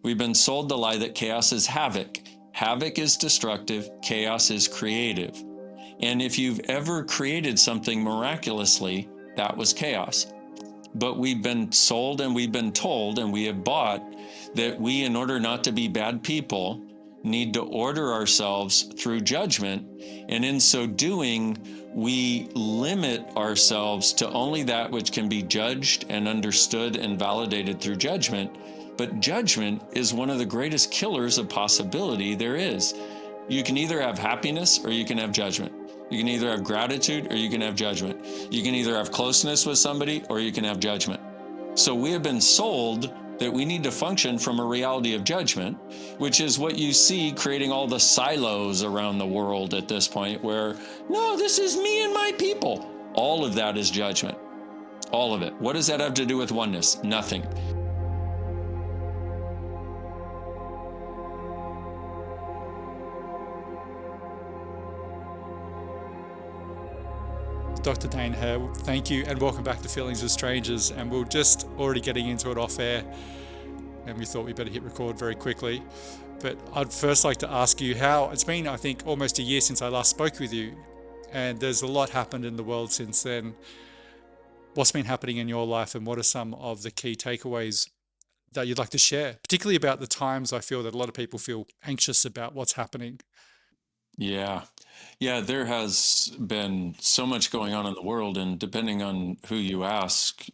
We've been sold the lie that chaos is havoc. Havoc is destructive, chaos is creative. And if you've ever created something miraculously, that was chaos. But we've been sold and we've been told and we have bought that we, in order not to be bad people, need to order ourselves through judgment. And in so doing, we limit ourselves to only that which can be judged and understood and validated through judgment. But judgment is one of the greatest killers of possibility there is. You can either have happiness or you can have judgment. You can either have gratitude or you can have judgment. You can either have closeness with somebody or you can have judgment. So we have been sold that we need to function from a reality of judgment, which is what you see creating all the silos around the world at this point, where, no, this is me and my people. All of that is judgment. All of it. What does that have to do with oneness? Nothing. Dr. Dain Heer, thank you and welcome back to Feelings with Strangers. And we're just already getting into it off air and we thought we better hit record very quickly. But I'd first like to ask you how, it's been, I think, almost a year since I last spoke with you, and there's a lot happened in the world since then. What's been happening in your life and what are some of the key takeaways that you'd like to share, particularly about the times I feel that a lot of people feel anxious about what's happening? Yeah. Yeah, there has been so much going on in the world, and depending on who you ask,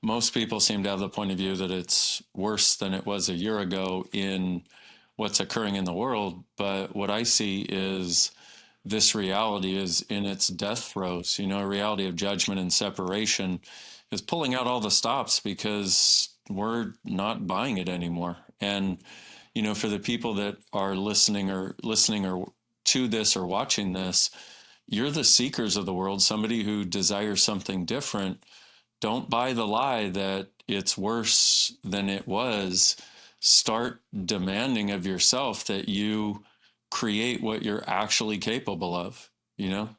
most people seem to have the point of view that it's worse than it was a year ago in what's occurring in the world. But what I see is this reality is in its death throes. A reality of judgment and separation is pulling out all the stops because we're not buying it anymore. And for the people that are listening or to this or watching this, you're the seekers of the world, somebody who desires something different. Don't buy the lie that it's worse than it was. Start demanding of yourself that you create what you're actually capable of.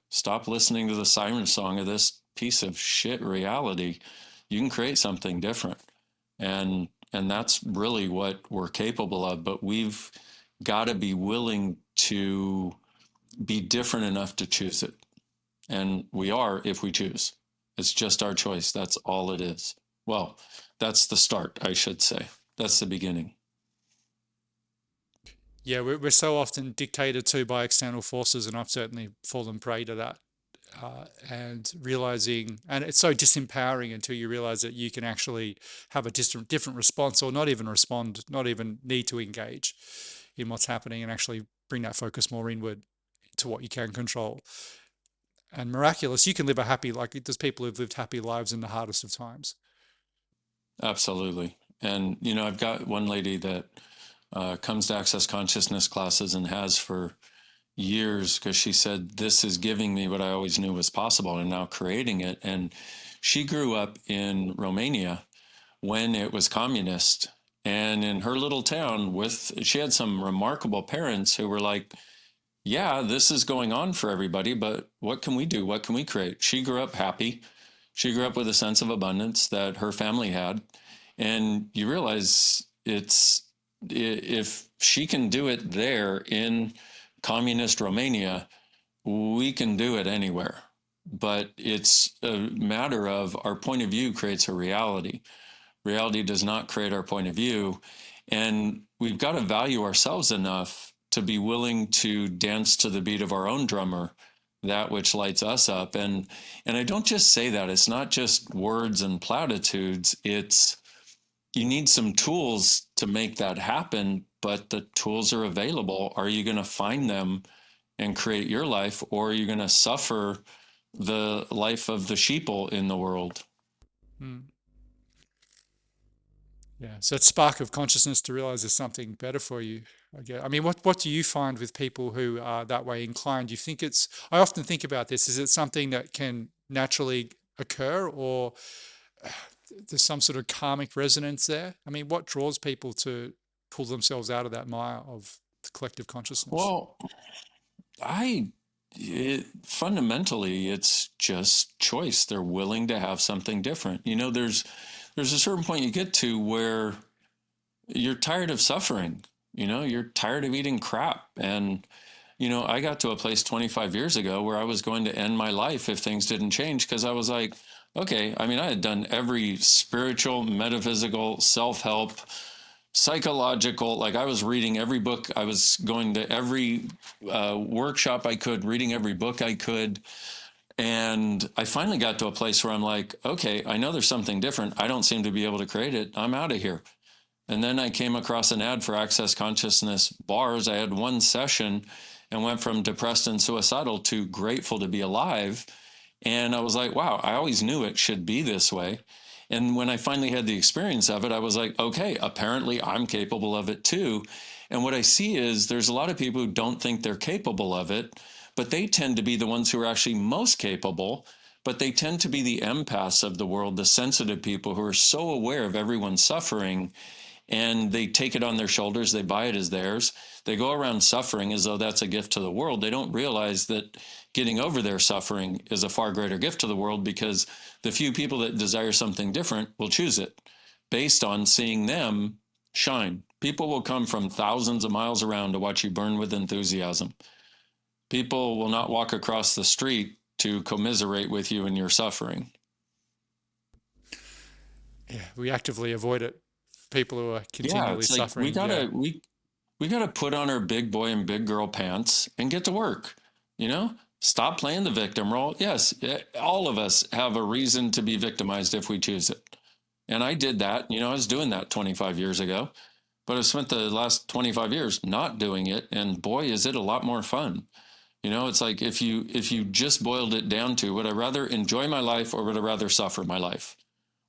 Stop listening to the siren song of this piece of shit reality. You can create something different. And that's really what we're capable of. But we've got to be willing to be different enough to choose it. And we are if we choose. It's just our choice. That's all it is. Well, that's the start, I should say. That's the beginning. Yeah, we're so often dictated to by external forces, and I've certainly fallen prey to that. And realizing, and it's so disempowering until you realize that you can actually have a different response, or not even respond, not even need to engage in what's happening, and actually bring that focus more inward to what you can control. And miraculous, you can live a happy, like there's people who've lived happy lives in the hardest of times. Absolutely. And, I've got one lady that comes to Access Consciousness classes and has for years, because she said, this is giving me what I always knew was possible and now creating it. And she grew up in Romania when it was communist. And in her little town she had some remarkable parents who were like, yeah, this is going on for everybody, but what can we do? What can we create? She grew up happy. She grew up with a sense of abundance that her family had. And you realize if she can do it there in communist Romania, we can do it anywhere. But it's a matter of our point of view creates a reality. Reality does not create our point of view. And we've got to value ourselves enough to be willing to dance to the beat of our own drummer, that which lights us up. And I don't just say that. It's not just words and platitudes. You need some tools to make that happen, but the tools are available. Are you going to find them and create your life, or are you going to suffer the life of the sheeple in the world? Yeah, so it's spark of consciousness to realize there's something better for you. I mean, what do you find with people who are that way inclined? You think I often think about this, is it something that can naturally occur, or there's some sort of karmic resonance there? I mean, what draws people to pull themselves out of that mire of the collective consciousness? Well, fundamentally, it's just choice. They're willing to have something different. There's a certain point you get to where you're tired of suffering. You're tired of eating crap. And, I got to a place 25 years ago where I was going to end my life if things didn't change, because I was like, okay, I mean, I had done every spiritual, metaphysical, self help, psychological, like I was reading every book. I was going to every workshop I could, reading every book I could. And I finally got to a place where I'm like, okay, I know there's something different. I don't seem to be able to create it. I'm out of here. And then I came across an ad for Access Consciousness bars. I had one session and went from depressed and suicidal to grateful to be alive. And I was like, wow, I always knew it should be this way. And when I finally had the experience of it, I was like, okay, apparently I'm capable of it too. And what I see is there's a lot of people who don't think they're capable of it, but they tend to be the ones who are actually most capable. But they tend to be the empaths of the world, the sensitive people who are so aware of everyone's suffering, and they take it on their shoulders. They buy it as theirs. They go around suffering as though that's a gift to the world. They don't realize that getting over their suffering is a far greater gift to the world, because the few people that desire something different will choose it based on seeing them shine. People will come from thousands of miles around to watch you burn with enthusiasm. People will not walk across the street to commiserate with you in your suffering. Yeah, we actively avoid it. People who are Yeah, continually it's like suffering. Yeah. we got to put on our big boy and big girl pants and get to work. You know, stop playing the victim role. Yes, all of us have a reason to be victimized if we choose it. And I did that. I was doing that 25 years ago, but I've spent the last 25 years not doing it. And boy, is it a lot more fun. It's like if you just boiled it down to, would I rather enjoy my life or would I rather suffer my life?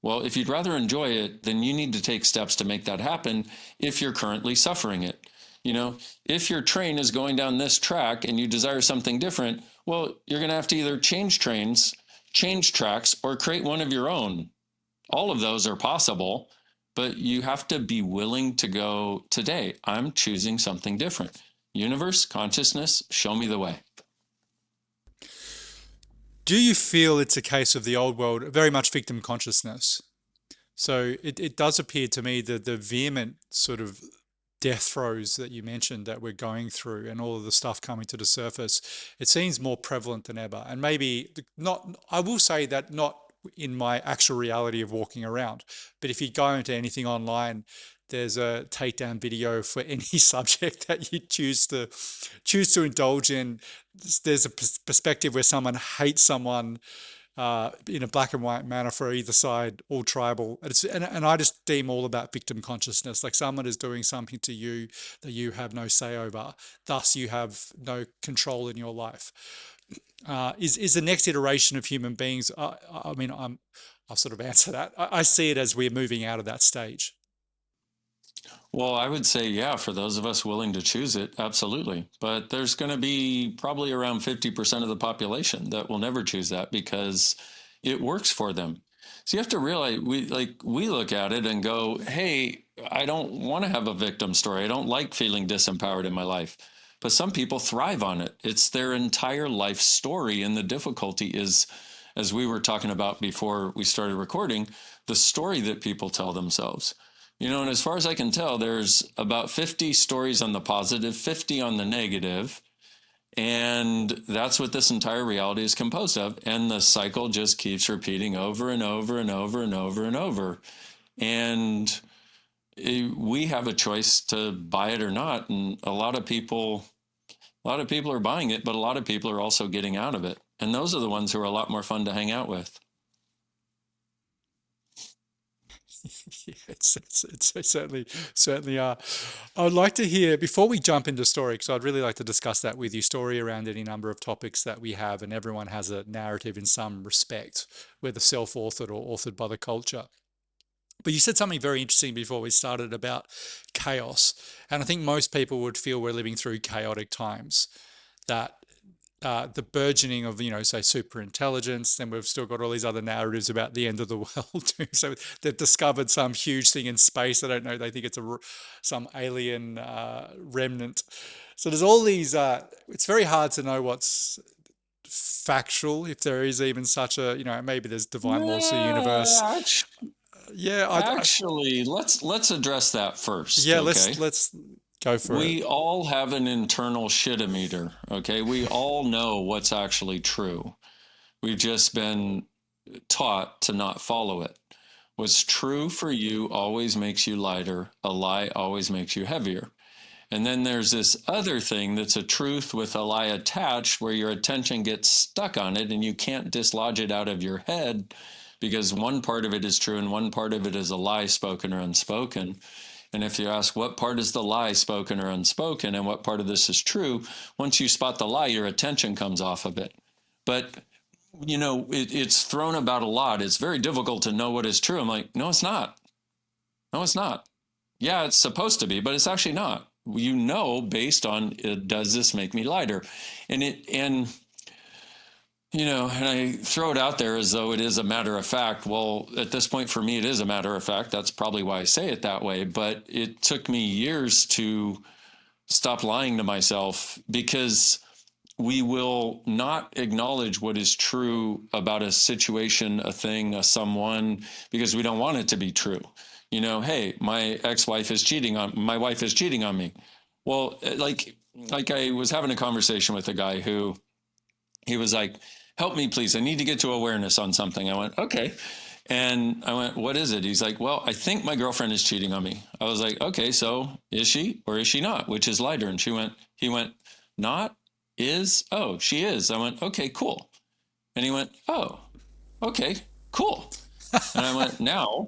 Well, if you'd rather enjoy it, then you need to take steps to make that happen if you're currently suffering it. If your train is going down this track and you desire something different, well, you're going to have to either change trains, change tracks, or create one of your own. All of those are possible, but you have to be willing to go, today, I'm choosing something different. Universe, consciousness, show me the way. Do you feel it's a case of the old world, very much victim consciousness? So it does appear to me that the vehement sort of death throes that you mentioned that we're going through and all of the stuff coming to the surface, it seems more prevalent than ever. And maybe not, I will say that not in my actual reality of walking around, but if you go into anything online, there's a takedown video for any subject that you choose to indulge in. There's a perspective where someone hates someone in a black and white manner for either side, all tribal. And I just deem all about victim consciousness. Like someone is doing something to you that you have no say over. Thus, you have no control in your life. Is the next iteration of human beings? I mean, I'll sort of answer that. I see it as we're moving out of that stage. Well, I would say, yeah, for those of us willing to choose it, absolutely. But there's going to be probably around 50% of the population that will never choose that because it works for them. So you have to realize we look at it and go, hey, I don't want to have a victim story. I don't like feeling disempowered in my life. But some people thrive on it. It's their entire life story. And the difficulty is, as we were talking about before we started recording, the story that people tell themselves. And as far as I can tell, there's about 50 stories on the positive, 50 on the negative, and that's what this entire reality is composed of. And the cycle just keeps repeating over and over and over and over and over. And we have a choice to buy it or not. And a lot of people are buying it, but a lot of people are also getting out of it. And those are the ones who are a lot more fun to hang out with. It's certainly are. I would like to hear, before we jump into story, because I'd really like to discuss that with you, story around any number of topics that we have, and everyone has a narrative in some respect, whether self-authored or authored by the culture. But you said something very interesting before we started about chaos. And I think most people would feel we're living through chaotic times, that the burgeoning of, say, super intelligence, then we've still got all these other narratives about the end of the world. So they've discovered some huge thing in space. I don't know. They think it's some alien remnant. So there's all these. It's very hard to know what's factual, if there is even such a. Maybe there's divine laws of the universe. Yeah, Yeah, Actually, let's address that first, yeah. okay? Let's go for it. We all have an internal shitometer, okay? We all know what's actually true. We've just been taught to not follow it. What's true for you always makes you lighter. A lie always makes you heavier. And then there's this other thing that's a truth with a lie attached where your attention gets stuck on it and you can't dislodge it out of your head because one part of it is true and one part of it is a lie, spoken or unspoken. And if you ask what part is the lie, spoken or unspoken, and what part of this is true, once you spot the lie, your attention comes off of it. But it's thrown about a lot. It's very difficult to know what is true. I'm like, no, it's not. No, it's not. Yeah, it's supposed to be, but it's actually not. Based on does this make me lighter? And I throw it out there as though it is a matter of fact. Well, at this point for me, it is a matter of fact. That's probably why I say it that way. But it took me years to stop lying to myself because we will not acknowledge what is true about a situation, a thing, a someone, because we don't want it to be true. Hey, my wife is cheating on me. Well, like I was having a conversation with a guy who he was like, help me, please. I need to get to awareness on something. I went, okay. And I went, what is it? He's like, well, I think my girlfriend is cheating on me. I was like, okay, so is she or is she not? Which is lighter? And he went, not, is, oh, she is. I went, okay, cool. And he went, oh, okay, cool. And I went, now,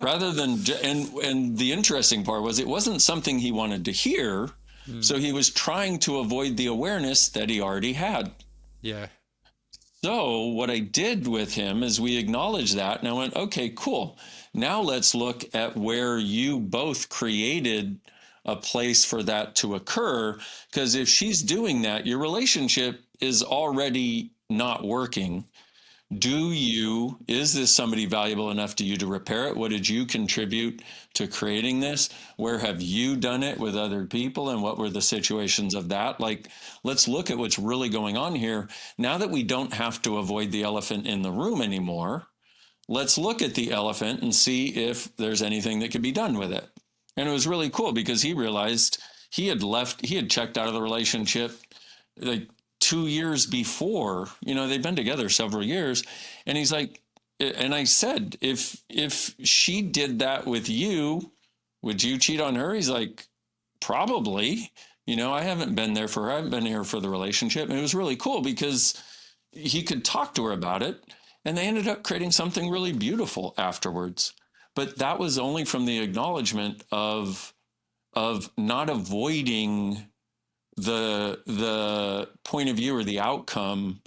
rather than, and the interesting part was it wasn't something he wanted to hear. So he was trying to avoid the awareness that he already had. Yeah. So what I did with him is we acknowledged that and I went, okay, cool. Now let's look at where you both created a place for that to occur. Because if she's doing that, your relationship is already not working. Is this somebody valuable enough to you to repair it? What did you contribute to creating this? Where have you done it with other people? And what were the situations of that? Like, let's look at what's really going on here. Now that we don't have to avoid the elephant in the room anymore, let's look at the elephant and see if there's anything that could be done with it. And it was really cool because he realized he had checked out of the relationship like 2 years before. They've been together several years. And he's like, and I said, if she did that with you, would you cheat on her? He's like, probably. I haven't been there for her. I haven't been here for the relationship. And it was really cool because he could talk to her about it. And they ended up creating something really beautiful afterwards. But that was only from the acknowledgement of not avoiding the point of view or the outcome,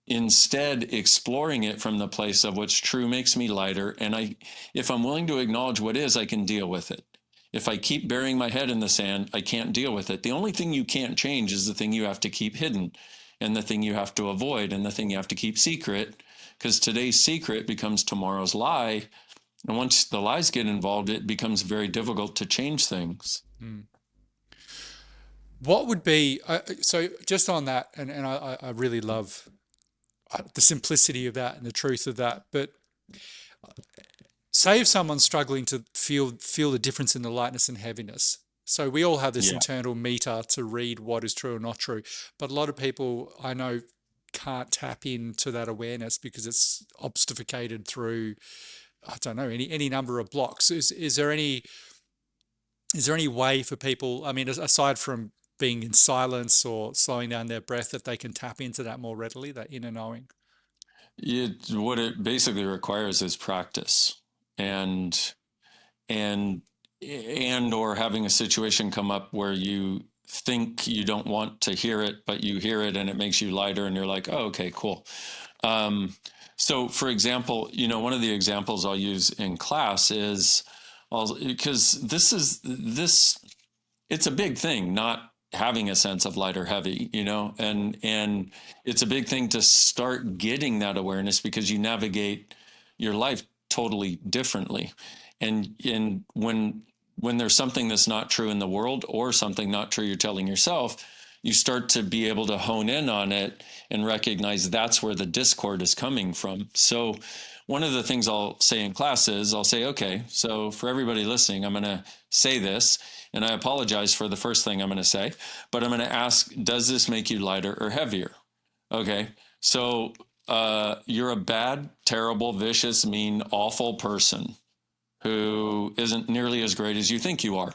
instead exploring it from the place of what's true makes me lighter. And if I'm willing to acknowledge what is, I can deal with it. If I keep burying my head in the sand, I can't deal with it. The only thing you can't change is the thing you have to keep hidden and the thing you have to avoid and the thing you have to keep secret, because today's secret becomes tomorrow's lie. And once the lies get involved, it becomes very difficult to change things. What would be, so just on that, and I really love the simplicity of that and the truth of that, but say if someone's struggling to feel the difference in the lightness and heaviness. So we all have this Yeah. internal meter to read what is true or not true, but a lot of people I know can't tap into that awareness because it's obfuscated through, I don't know, any number of blocks. Is there any way for people, I mean, aside from being in silence or slowing down their breath, that they can tap into that more readily, that inner knowing? What it basically requires is practice, and and or having a situation come up where you think you don't want to hear it, but you hear it and it makes you lighter, and you're like, oh, okay, cool. So, for example, one of the examples I'll use in class is, because it's a big thing, not having a sense of light or heavy, and it's a big thing to start getting that awareness because you navigate your life totally differently. And when there's something that's not true in the world or something not true you're telling yourself, you start to be able to hone in on it and recognize that's where the discord is coming from. So one of the things I'll say in class is I'll say, okay, so for everybody listening, I'm going to say this, and I apologize for the first thing I'm going to say, but I'm going to ask, does this make you lighter or heavier? Okay. So you're a bad, terrible, vicious, mean, awful person who isn't nearly as great as you think you are.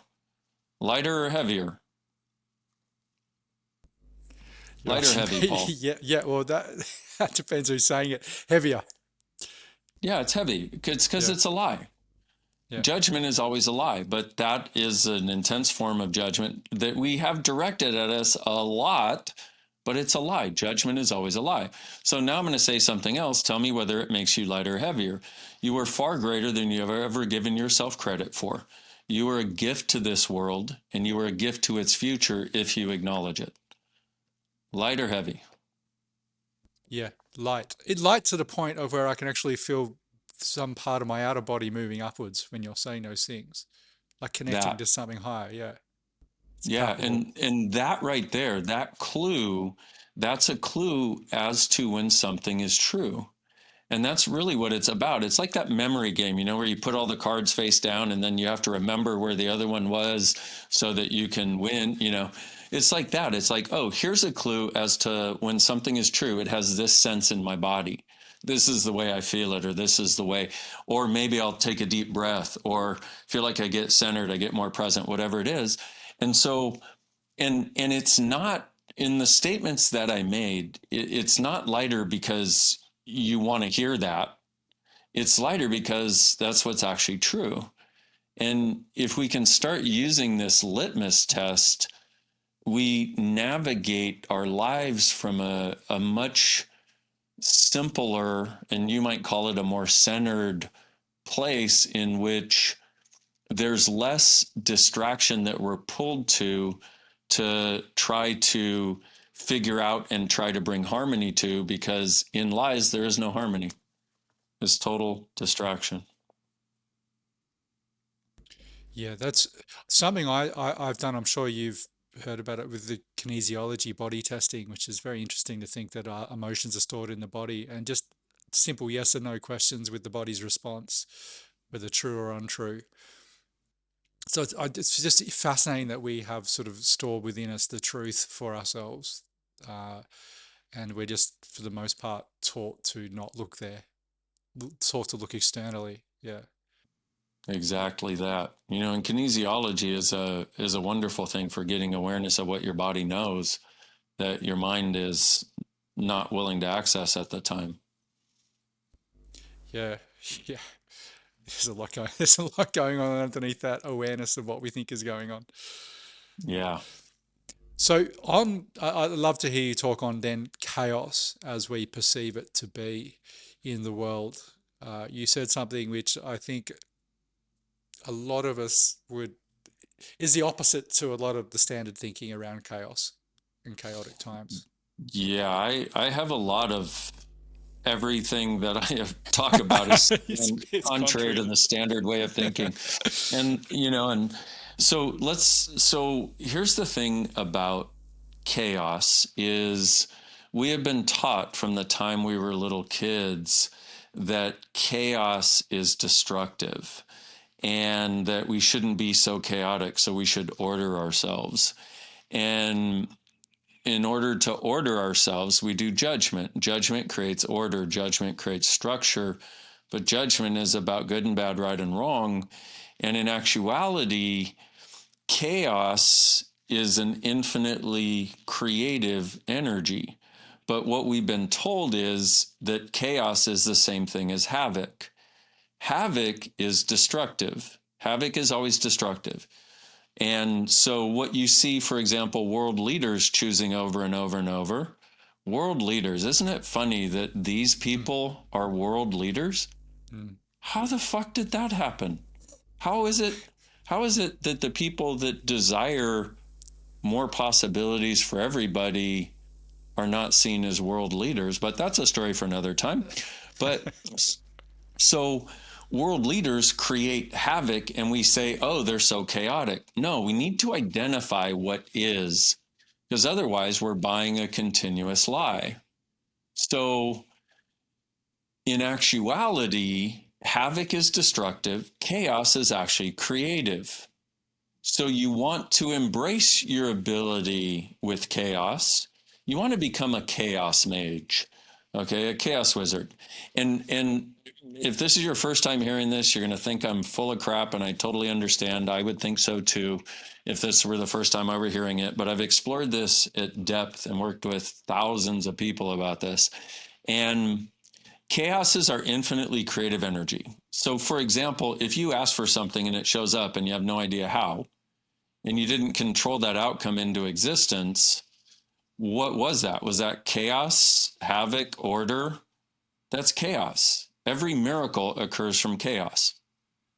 Lighter or heavier? You're Lighter or asking heavy, me? Paul? Yeah. Well, that depends who's saying it. Heavier. Yeah, it's heavy. It's because Yeah. it's a lie. Yeah. Judgment is always a lie, but that is an intense form of judgment that we have directed at us a lot, but it's a lie. Judgment is always a lie. So now I'm going to say something else. Tell me whether it makes you lighter or heavier. You are far greater than you have ever given yourself credit for. You are a gift to this world, and you are a gift to its future if you acknowledge it. Light or heavy? Yeah. Light. It light to the point of where I can actually feel some part of my outer body moving upwards when you're saying those things, like connecting That. to something higher. Yeah. It's Yeah, palpable. and that right there, that clue, that's a clue as to when something is true. And that's really what it's about. It's like that memory game, where you put all the cards face down and then you have to remember where the other one was so that you can win. It's like that. It's like, oh, here's a clue as to when something is true. It has this sense in my body. This is the way I feel it, or this is the way, or maybe I'll take a deep breath, or feel like I get centered, I get more present, whatever it is. And so, and it's not in the statements that I made, it's not lighter because you want to hear that. It's lighter because that's what's actually true. And if we can start using this litmus test, we navigate our lives from a much simpler, and you might call it a more centered place in which there's less distraction that we're pulled to try to figure out and try to bring harmony to, because in lies there is no harmony. It's total distraction. Yeah, that's something I've done. I'm sure you've heard about it with the kinesiology body testing, which is very interesting to think that our emotions are stored in the body and just simple yes or no questions with the body's response, whether true or untrue. So it's just fascinating that we have sort of stored within us the truth for ourselves. Uh, and we're just, for the most part, taught to not look there, taught to look externally. Yeah. Exactly that. And kinesiology is a wonderful thing for getting awareness of what your body knows that your mind is not willing to access at the time. Yeah. Yeah. There's a lot going on underneath that awareness of what we think is going on. Yeah. So I'd love to hear you talk on then chaos as we perceive it to be in the world. You said something which I think a lot of us is the opposite to a lot of the standard thinking around chaos and chaotic times. Yeah, I have a lot of everything that I have talked about is It's contrary contrary to to. the standard way of thinking. And so here's the thing about chaos is we have been taught from the time we were little kids that chaos is destructive and that we shouldn't be so chaotic, so we should order ourselves. And in order to order ourselves, we do judgment. Judgment creates order, judgment creates structure, but judgment is about good and bad, right and wrong. And in actuality, chaos is an infinitely creative energy. But what we've been told is that chaos is the same thing as havoc. Havoc is destructive. Havoc is always destructive. And so, what you see, for example, world leaders choosing over and over and over, world leaders, isn't it funny that these Mm, people are world leaders? mm. How the fuck did that happen? How is it? How is it that the people that desire more possibilities for everybody are not seen as world leaders? But that's a story for another time. But so world leaders create havoc and we say, oh, they're so chaotic. No, we need to identify what is, because otherwise we're buying a continuous lie. So In actuality, havoc is destructive, chaos is actually creative. So you want to embrace your ability with chaos. You want to become a chaos mage, okay, a chaos wizard. And if this is your first time hearing this, you're going to think I'm full of crap, and I totally understand. I would think so too if this were the first time I were hearing it. But I've explored this at depth and worked with thousands of people about this. And chaos is our infinitely creative energy. So, for example, if you ask for something and it shows up and you have no idea how, and you didn't control that outcome into existence, what was that? Was that chaos, havoc, order? That's chaos. Every miracle occurs from chaos.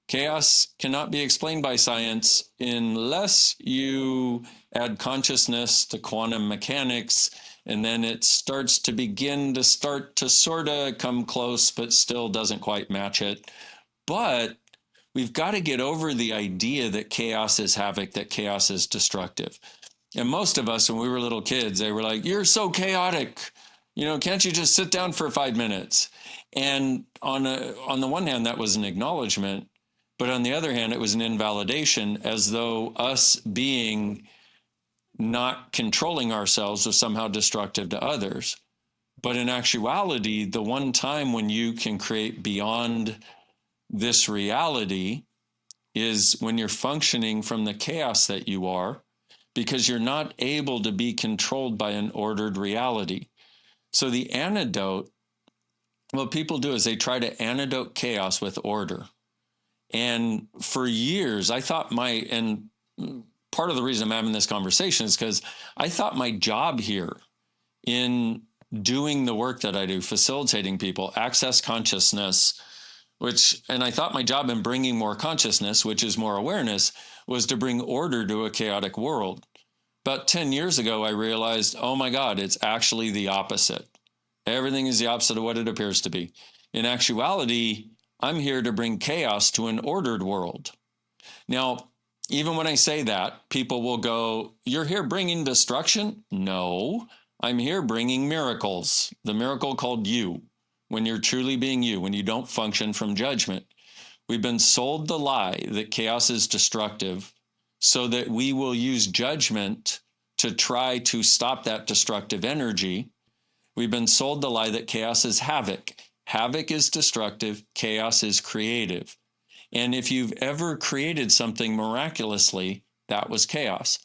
Chaos cannot be explained by science unless you add consciousness to quantum mechanics, and then it starts to begin to sort of come close, but still doesn't quite match it. But we've got to get over the idea that chaos is havoc, that chaos is destructive. And most of us, when we were little kids, they were like, "You're so chaotic. Can't you just sit down for 5 minutes?" And on the one hand, that was an acknowledgement. But on the other hand, it was an invalidation, as though us being not controlling ourselves was somehow destructive to others. But in actuality, the one time when you can create beyond this reality is when you're functioning from the chaos that you are, because you're not able to be controlled by an ordered reality. So the antidote, what people do is they try to antidote chaos with order. And for years, I thought and part of the reason I'm having this conversation is because I thought my job here in doing the work that I do, facilitating people, access consciousness, and I thought my job in bringing more consciousness, which is more awareness, was to bring order to a chaotic world. About 10 years ago, I realized, oh my God, it's actually the opposite. Everything is the opposite of what it appears to be. In actuality, I'm here to bring chaos to an ordered world. Now, even when I say that, people will go, "You're here bringing destruction?" No, I'm here bringing miracles. The miracle called you, when you're truly being you, when you don't function from judgment. We've been sold the lie that chaos is destructive so that we will use judgment to try to stop that destructive energy. We've been sold the lie that chaos is havoc. Havoc is destructive, chaos is creative. And if you've ever created something miraculously, that was chaos.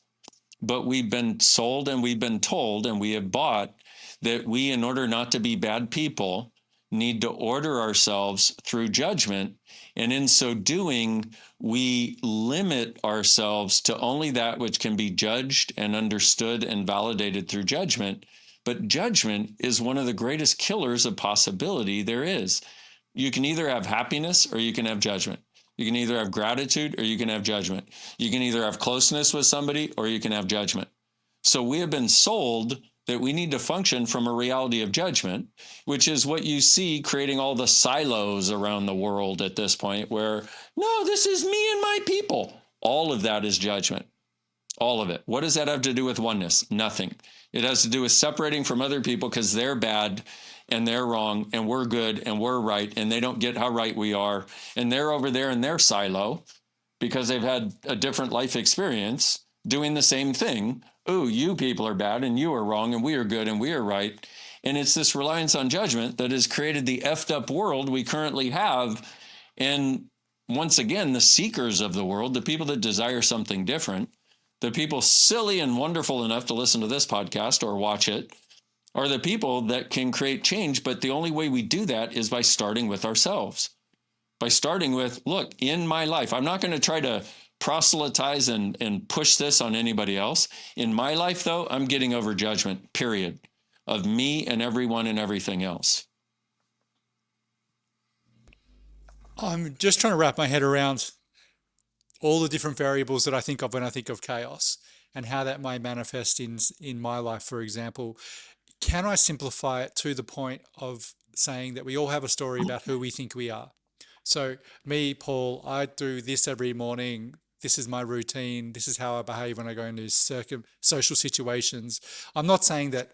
But we've been sold and we've been told and we have bought that we, in order not to be bad people, need to order ourselves through judgment. And in so doing, we limit ourselves to only that which can be judged and understood and validated through judgment. But judgment is one of the greatest killers of possibility there is. You can either have happiness or you can have judgment. You can either have gratitude or you can have judgment. You can either have closeness with somebody or you can have judgment. So we have been sold that we need to function from a reality of judgment, which is what you see creating all the silos around the world at this point, where, no, this is me and my people. All of that is judgment. All of it. What does that have to do with oneness? Nothing. It has to do with separating from other people because they're bad and they're wrong and we're good and we're right and they don't get how right we are. And they're over there in their silo because they've had a different life experience doing the same thing. Ooh, you people are bad and you are wrong and we are good and we are right. And it's this reliance on judgment that has created the effed up world we currently have. And once again, the seekers of the world, the people that desire something different, the people silly and wonderful enough to listen to this podcast or watch it, are the people that can create change. But the only way we do that is by starting with ourselves. By starting with, look, in my life, I'm not going to try to proselytize and push this on anybody else. In my life, though, I'm getting over judgment, period, of me and everyone and everything else. I'm just trying to wrap my head around all the different variables that I think of when I think of chaos and how that may manifest in my life, for example. Can I simplify it to the point of saying that we all have a story about who we think we are? So me, Paul, I do this every morning. this is my routine, this is how I behave when I go into social situations. I'm not saying that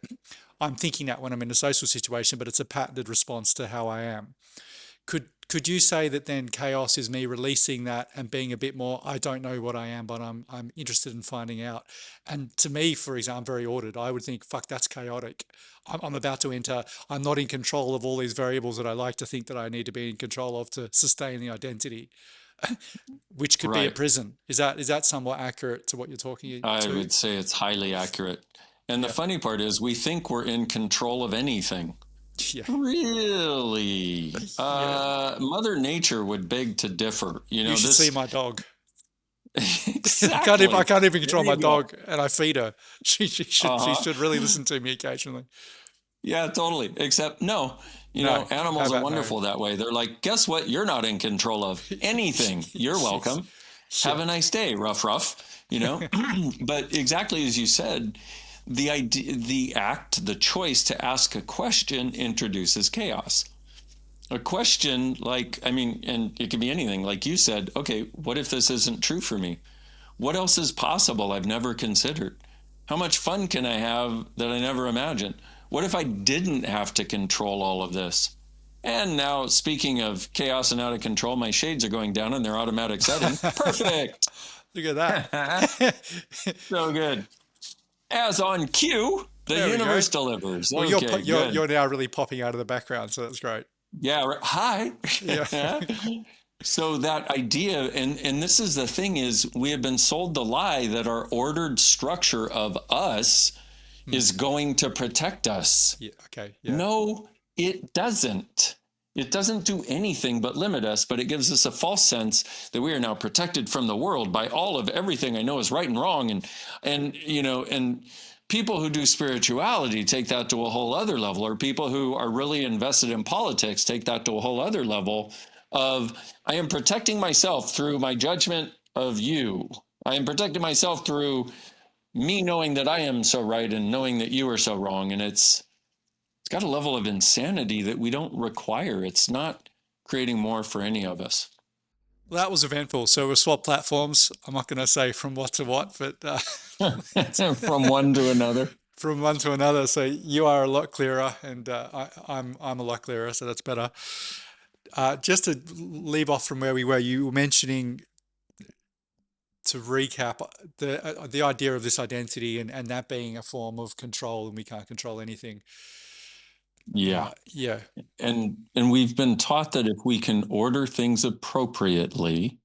I'm thinking that when I'm in a social situation, but it's a patterned response to how I am. Could you say that then chaos is me releasing that and being a bit more, I don't know what I am, but I'm interested in finding out. And to me, for example, I'm very ordered. I would think, fuck, that's chaotic. I'm about to enter. I'm not in control of all these variables that I like to think that I need to be in control of to sustain the identity, which could be a Right. prison. Is that somewhat accurate to what you're talking I to? would say it's highly accurate. And the Yeah, funny part is, we think we're in control of anything. yeah, Really? yeah. Mother Nature would beg to differ. You should see This my dog. I exactly. can't even There control my you go. dog, and I feed her. She Uh-huh. should really listen to me occasionally. Yeah, totally. Except, no, No, how animals are about no? wonderful that way. They're like, guess what? You're not in control of anything. You're Yes. welcome. Yeah. Have a nice day, rough. But exactly as you said, the idea, the act, the choice to ask a question introduces chaos. A question, like, I mean, and it could be anything, like you said, okay, what if this isn't true for me? What else is possible I've never considered? How much fun can I have that I never imagined? What if I didn't have to control all of this? And now, speaking of chaos and out of control, my shades are going down in their automatic setting. Perfect. Look at that. So good. As on cue, the There we go. universe delivers. Well, Okay, good. you're now really popping out of the background, so that's great. Yeah, hi. Yeah. So that idea, and this is the thing, is we have been sold the lie that our ordered structure of us Hmm. is going to protect us. Yeah. Okay. Yeah. No, it doesn't. It doesn't do anything but limit us, but it gives us a false sense that we are now protected from the world by all of everything I know is right and wrong. And people who do spirituality take that to a whole other level, or people who are really invested in politics take that to a whole other level of, I am protecting myself through my judgment of you. I am protecting myself through me knowing that I am so right and knowing that you are so wrong. And it's got a level of insanity that we don't require. It's not creating more for any of us. Well, that was eventful. So we swap platforms. I'm not going to say from what to what, but From one to another. from one to another. So you are a lot clearer, and I'm a lot clearer. So that's better. Just to leave off from where we were, you were mentioning, to recap, the idea of this identity, and that being a form of control, and we can't control anything. Yeah. Yeah. And we've been taught that if we can order things appropriately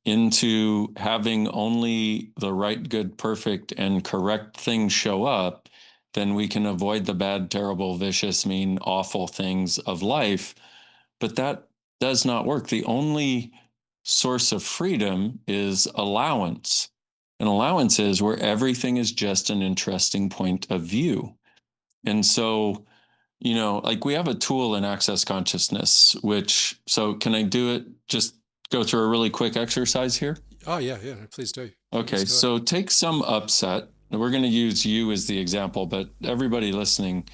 into having only the right, good, perfect, and correct things show up, then we can avoid the bad, terrible, vicious, mean, awful things of life. But that does not work. The only source of freedom is allowance. And allowance is where everything is just an interesting point of view. And so, like, we have a tool in Access Consciousness, so can I do it? Just go through a really quick exercise here. Oh yeah, yeah. Please do. Please Okay, do it. so take some upset. We're going to use you as the example, but everybody listening,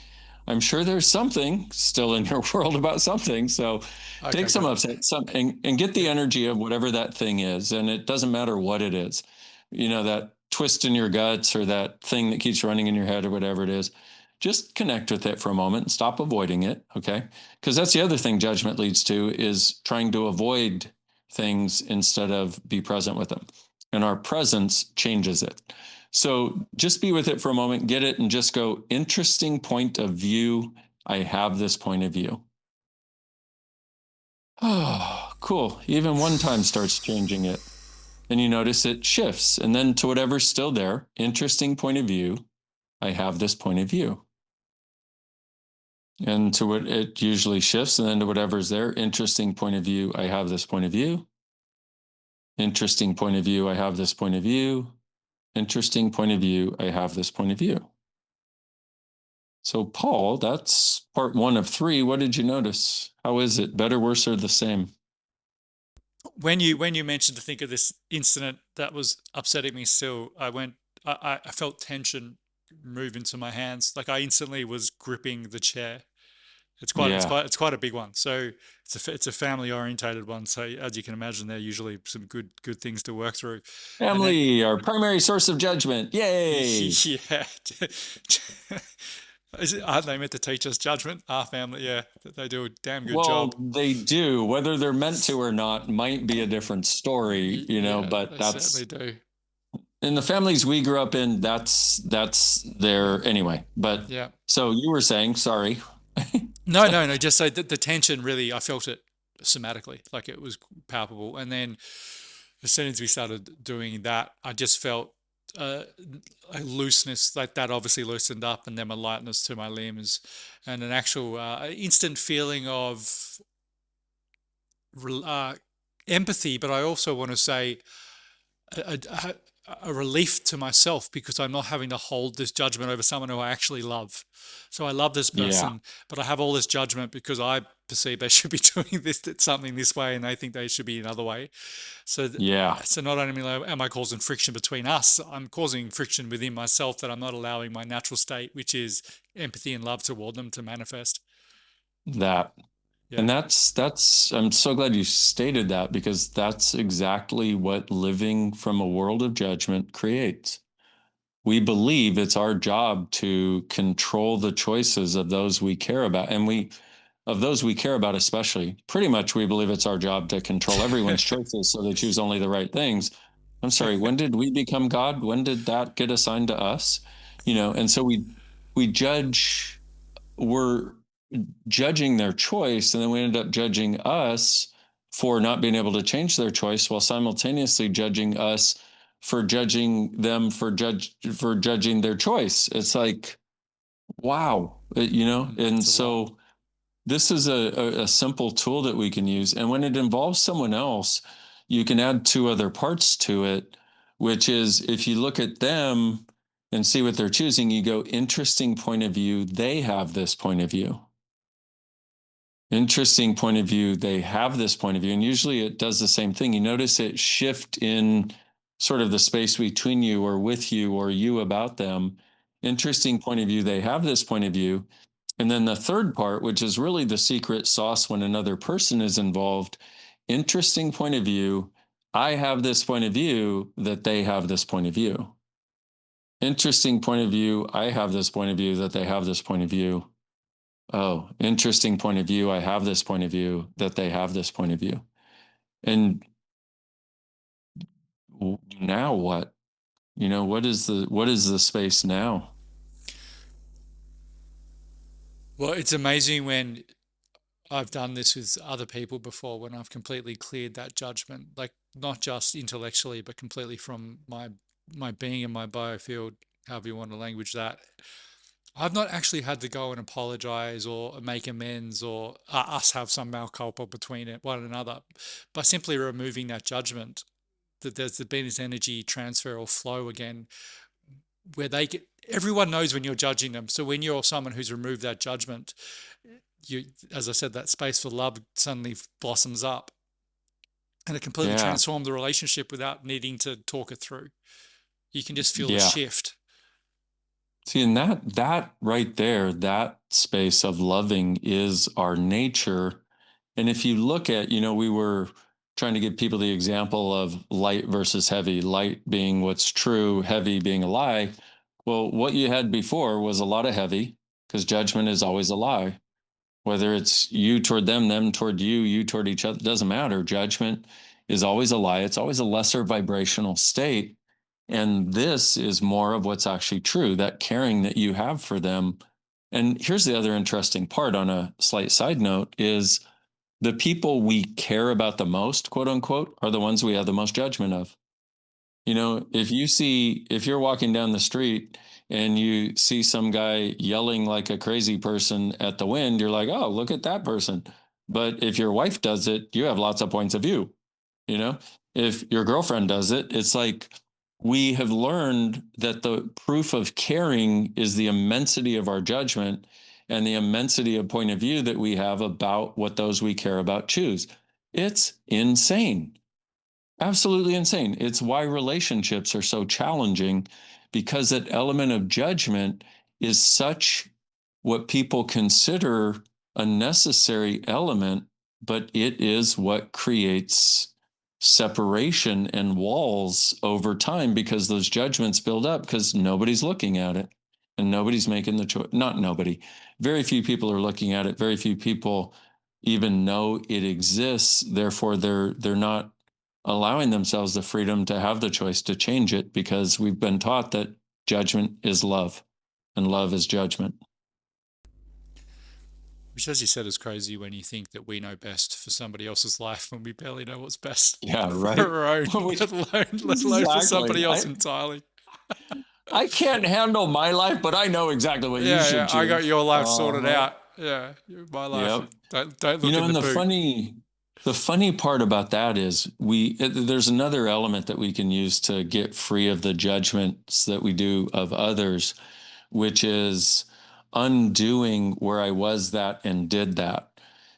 I'm sure there's something still in your world about something. So take Okay, some good. upset, and get the Yeah. energy of whatever that thing is. And it doesn't matter what it is, that twist in your guts or that thing that keeps running in your head or whatever it is. Just connect with it for a moment and stop avoiding it. Okay. Because that's the other thing judgment leads to, is trying to avoid things instead of be present with them. And our presence changes it. So just be with it for a moment, get it, and just go, interesting point of view. I have this point of view. Oh, cool. Even one time starts changing it. And you notice it shifts. And then to whatever's still there, interesting point of view. I have this point of view. And to what it usually shifts. And then to whatever's there, interesting point of view. I have this point of view. Interesting point of view. I have this point of view. Interesting point of view. I have this point of view. So, Paul, that's part 1 of 3. What did you notice? How is it? Better, worse, or the same? When you mentioned to think of this incident that was upsetting me still, I felt tension move into my hands. Like I instantly was gripping the chair, Yeah. it's quite a big one. So it's a family orientated one. So as you can imagine, there are usually some good things to work through. And then Family, our primary source of judgment. Yay. yeah, aren't they meant to teach us judgment? Our family, yeah, they do a damn good job. Well, they do. Whether they're meant to or not might be a different story, Yeah, but they certainly that's do. in the families we grew up in, that's their anyway. But Yeah. so you were saying, sorry. No. Just so the tension really, I felt it somatically, like it was palpable. And then as soon as we started doing that, I just felt uh, a looseness, like that obviously loosened up, and then a lightness to my limbs, and an actual instant feeling of uh, empathy. But I also want to say a, a relief to myself because I'm not having to hold this judgment over someone who I actually love. So I love this Yeah. person, but I have all this judgment because I perceive they should be doing something this way, and they think they should be another way. So, Yeah. so not only am I causing friction between us, I'm causing friction within myself that I'm not allowing my natural state, which is empathy and love toward them, to manifest. That. Yeah. And that's I'm so glad you stated that because that's exactly what living from a world of judgment creates. We believe it's our job to control the choices of those we care about. And of those we care about, especially, pretty much we believe it's our job to control everyone's choices so they choose only the right things. I'm sorry, when did we become God? When did that get assigned to us? And so we judge, we're judging their choice, and then we end up judging us for not being able to change their choice while simultaneously judging us for judging them for judging their choice. It's like, wow, and It's a lot. so this is a simple tool that we can use. And when it involves someone else, you can add two other parts to it, which is if you look at them and see what they're choosing, you go, interesting point of view. They have this point of view. Interesting point of view. They have this point of view. And usually it does the same thing. You notice it shift in sort of the space between you or with you or you about them. Interesting point of view. They have this point of view. And then the third part, which is really the secret sauce when another person is involved, interesting point of view. I have this point of view that they have this point of view. Interesting point of view. I have this point of view that they have this point of view. Oh, interesting point of view. I have this point of view that they have this point of view. And now what? What is the space now? Well, it's amazing when I've done this with other people before, when I've completely cleared that judgment, like not just intellectually, but completely from my being and my biofield, however you want to language that. I've not actually had to go and apologize or make amends or us have some mea culpa between one another by simply removing that judgment. That there's been this energy transfer or flow again, where everyone knows when you're judging them. So when you're someone who's removed that judgment, you, as I said, that space for love suddenly blossoms up, and it completely Yeah. transforms the relationship without needing to talk it through. You can just feel a Yeah. shift. See, and that right there, that space of loving is our nature. And if you look at, we were trying to give people the example of light versus heavy, light being what's true, heavy being a lie. Well, what you had before was a lot of heavy because judgment is always a lie. Whether it's you toward them toward you toward each other, doesn't matter. Judgment is always a lie. It's always a lesser vibrational state. And this is more of what's actually true, that caring that you have for them. And here's the other interesting part on a slight side note is the people we care about the most, quote unquote, are the ones we have the most judgment of. If you're walking down the street and you see some guy yelling like a crazy person at the wind, you're like, oh, look at that person. But if your wife does it, you have lots of points of view. You know, if your girlfriend does it, it's like we have learned that the proof of caring is the immensity of our judgment and the immensity of point of view that we have about what those we care about choose. It's insane. Absolutely insane. It's why relationships are so challenging because that element of judgment is such what people consider. a necessary element, but it is what creates separation and walls over time because those judgments build up because nobody's looking at it and nobody's making the choice. Not nobody. Very few people are looking at it. Very few people even know it exists. Therefore, they're not allowing themselves the freedom to have the choice to change it because we've been taught that judgment is love and love is judgment. Which, as you said, is crazy when you think that we know best for somebody else's life when we barely know what's best Yeah, for right. our own, let alone for somebody Exactly. else entirely. I can't handle my life, but I know exactly what you Yeah, should yeah, I got choose. your life sorted Uh-huh. out. Yeah, my life. Yep. Don't You look know, in the and boot. the funny part about that is there's another element that we can use to get free of the judgments that we do of others, which is undoing where I was that and did that.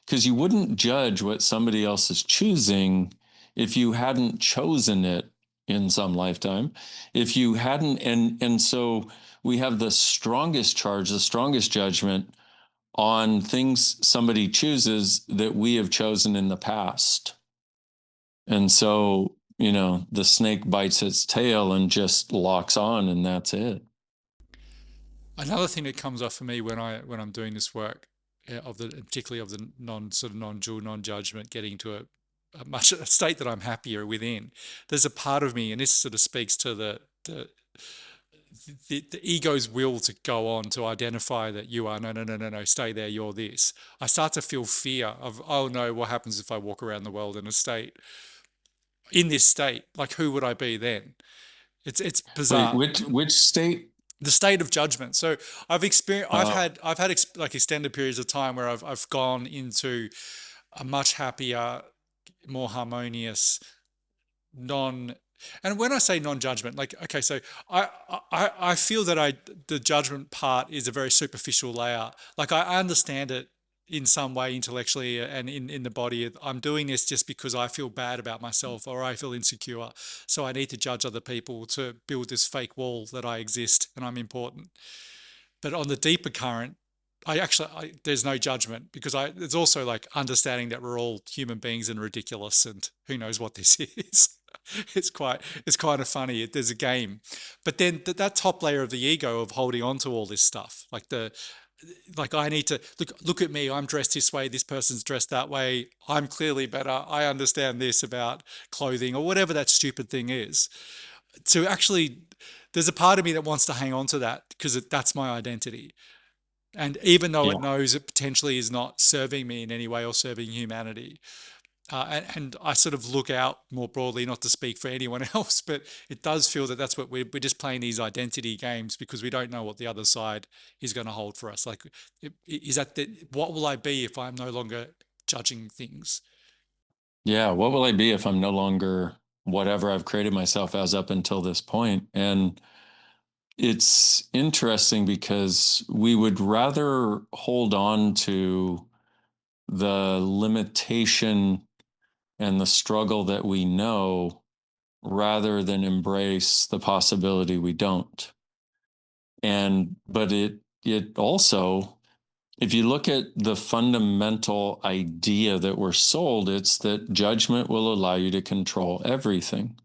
Because you wouldn't judge what somebody else is choosing if you hadn't chosen it in some lifetime. If you hadn't, and so we have the strongest charge, the strongest judgment on things somebody chooses that we have chosen in the past. And so, the snake bites its tail and just locks on, and that's it. Another thing that comes up for me when I'm doing this work, of the particularly of the non-dual, non-judgment, getting to a state that I'm happier within. There's a part of me, and this sort of speaks to the ego's will to go on to identify that you are no, stay there, you're this. I start to feel fear of, oh no, what happens if I walk around the world in this state? Like, who would I be then? It's Wait, bizarre. which state? The state of judgment. So I've experienced, Uh, like extended periods of time where I've gone into a much happier, more harmonious, non and when I say non-judgment, like, okay, so I feel that the judgment part is a very superficial layer. Like, I understand it in some way intellectually and in the body. I'm doing this just because I feel bad about myself or I feel insecure, so I need to judge other people to build this fake wall that I exist and I'm important. But on the deeper current, there's no judgment because there's also like understanding that we're all human beings and ridiculous and who knows what this is. It's kind of funny. There's a game, but then that top layer of the ego of holding on to all this stuff, like I need to look at me. I'm dressed this way. This person's dressed that way. I'm clearly better. I understand this about clothing or whatever that stupid thing is. To actually, there's a part of me that wants to hang on to that because that's my identity. And even though it yeah. knows it potentially is not serving me in any way or serving humanity, and I sort of look out more broadly, not to speak for anyone else, but it does feel that that's what we're just playing these identity games because we don't know what the other side is going to hold for us. Like, is that what will I be if I'm no longer judging things? Yeah. What will I be if I'm no longer whatever I've created myself as up until this point? And it's interesting because we would rather hold on to the limitation and the struggle that we know rather than embrace the possibility we don't. And but it also, if you look at the fundamental idea that we're sold, it's that judgment will allow you to control everything.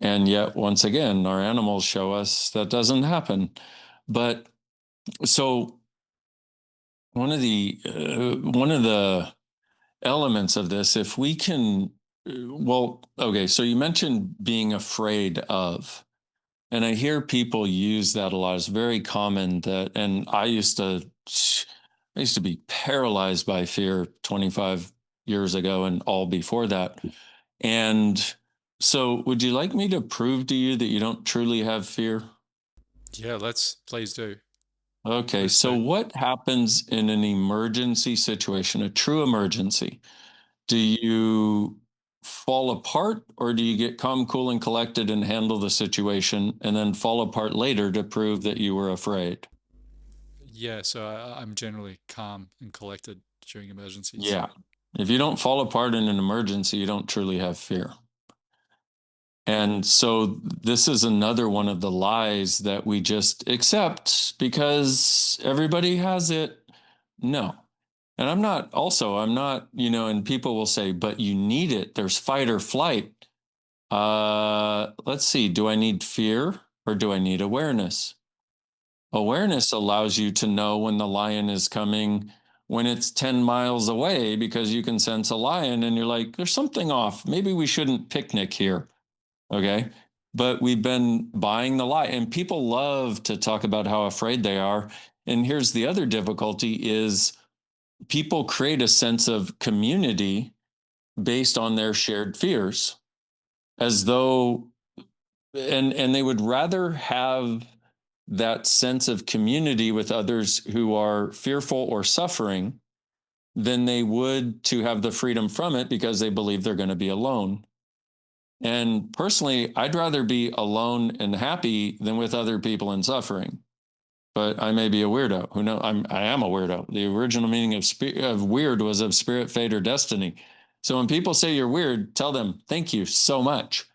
And yet, once again, our animals show us that doesn't happen. But so one of the elements of this, if we can, well, okay, so you mentioned being afraid of, and I hear people use that a lot. It's very common that, and I used to be paralyzed by fear 25 years ago and all before that. And so, would you like me to prove to you that you don't truly have fear? Yeah, please do. Okay, Please so do. what happens in an emergency situation, a true emergency? Do you fall apart or do you get calm, cool, and collected and handle the situation and then fall apart later to prove that you were afraid? Yeah, so I'm generally calm and collected during emergencies. Yeah. If you don't fall apart in an emergency, you don't truly have fear. And so this is another one of the lies that we just accept because everybody has it. No. And I'm not, and people will say, but you need it. There's fight or flight. Let's see. Do I need fear or do I need awareness? Awareness allows you to know when the lion is coming when it's 10 miles away because you can sense a lion and you're like, there's something off. Maybe we shouldn't picnic here. Okay. But we've been buying the lie. And people love to talk about how afraid they are. And here's the other difficulty is people create a sense of community based on their shared fears as though and they would rather have that sense of community with others who are fearful or suffering than they would to have the freedom from it because they believe they're going to be alone. And personally, I'd rather be alone and happy than with other people and suffering. But I may be a weirdo. Who knows? I am a weirdo. The original meaning of weird was of spirit, fate, or destiny. So when people say you're weird, tell them thank you so much.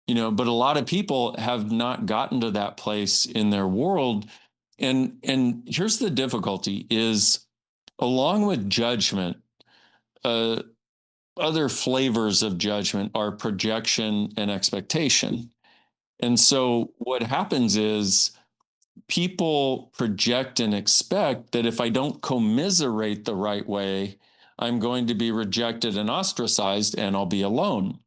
But a lot of people have not gotten to that place in their world. And here's the difficulty: is along with judgment, uh, other flavors of judgment are projection and expectation. And so what happens is people project and expect that if I don't commiserate the right way, I'm going to be rejected and ostracized and I'll be alone.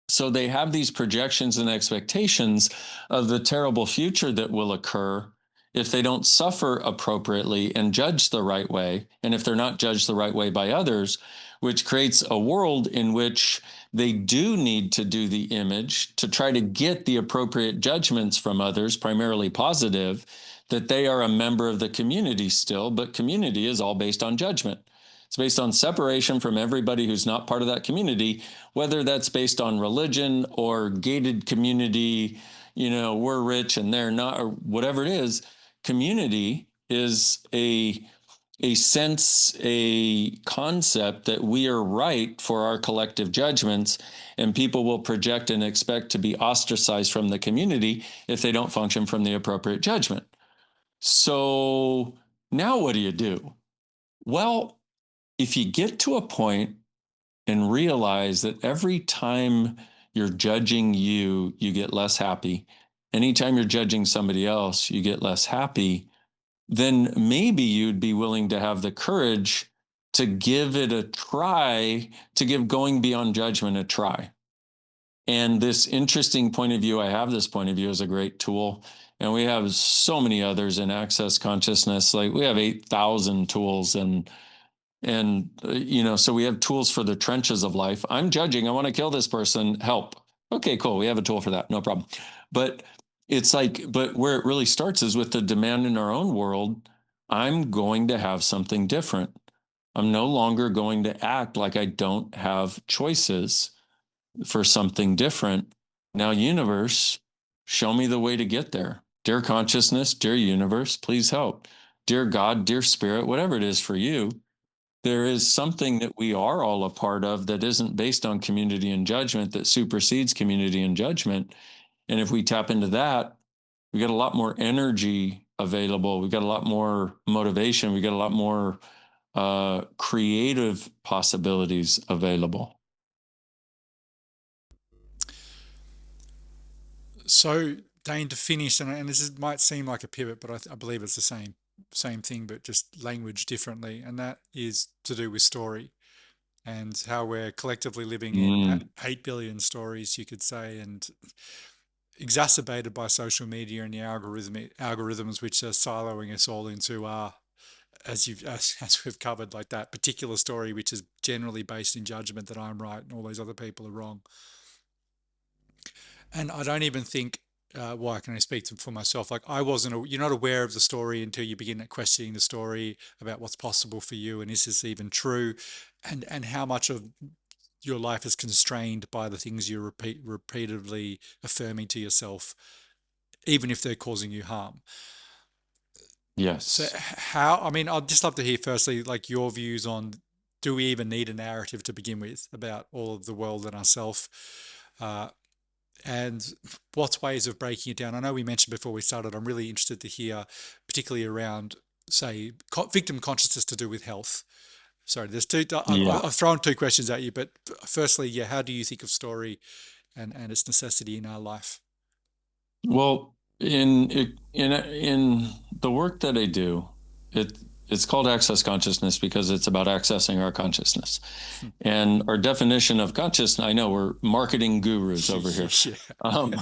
So they have these projections and expectations of the terrible future that will occur if they don't suffer appropriately and judge the right way, and if they're not judged the right way by others, which creates a world in which they do need to do the image to try to get the appropriate judgments from others, primarily positive, that they are a member of the community still, but community is all based on judgment. It's based on separation from everybody who's not part of that community, whether that's based on religion or gated community, we're rich and they're not, or whatever it is. Community is a sense, a concept that we are right for our collective judgments, and people will project and expect to be ostracized from the community if they don't function from the appropriate judgment. So now what do you do? Well, if you get to a point and realize that every time you're judging you, you get less happy. Anytime you're judging somebody else, you get less happy. Then maybe you'd be willing to have the courage to give it a try, to give going beyond judgment a try. And this interesting point of view, I have this point of view as a great tool. And we have so many others in access consciousness. Like we have 8,000 tools and so we have tools for the trenches of life. I'm judging, I want to kill this person, help. Okay, cool, we have a tool for that, no problem. But it's like, but where it really starts is with the demand in our own world. I'm going to have something different. I'm no longer going to act like I don't have choices for something different. Now, universe, show me the way to get there. Dear consciousness, dear universe, please help. Dear God, dear spirit, whatever it is for you, there is something that we are all a part of that isn't based on community and judgment, that supersedes community and judgment. And if we tap into that, we get a lot more energy available. We got a lot more motivation. We got a lot more creative possibilities available. So, Dane, to finish, and might seem like a pivot, but I believe it's the same thing, but just language differently, and that is to do with story and how we're collectively living in Mm, 8 billion stories, you could say, and exacerbated by social media and the algorithms which are siloing us all into as we've covered, like that particular story which is generally based in judgment that I'm right and all those other people are wrong. And I don't even think, well, I can only speak for myself. Like you're not aware of the story until you begin questioning the story about what's possible for you and is this even true, and how much of your life is constrained by the things you're repeatedly affirming to yourself, even if they're causing you harm. So yes. I mean, I'd just love to hear firstly, like your views on, do we even need a narrative to begin with about all of the world and ourself? Uh, and what's ways of breaking it down? I know we mentioned before we started, I'm really interested to hear, particularly around, say, victim consciousness to do with health. Sorry, there's two. Yeah. I've thrown two questions at you, but firstly, yeah, how do you think of story and its necessity in our life? Well, in the work that I do, it it's called access consciousness because it's about accessing our consciousness. And our definition of consciousness, I know we're marketing gurus over here. Um,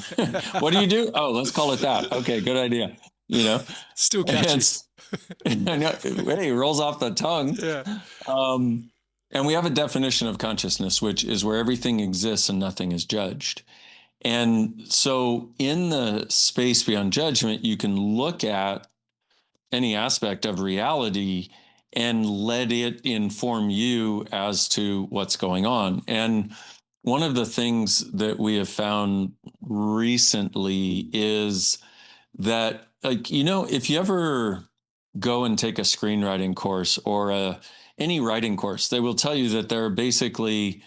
what do you do? Oh, let's call it that. Okay, good idea. You know, Still catchy. it's I know, hey, it rolls off the tongue. Yeah. Um, and we have a definition of consciousness, which is where everything exists and nothing is judged. And so, in the space beyond judgment, you can look at any aspect of reality and let it inform you as to what's going on. And one of the things that we have found recently is that, like, if you ever go and take a screenwriting course or any writing course, they will tell you that there are basically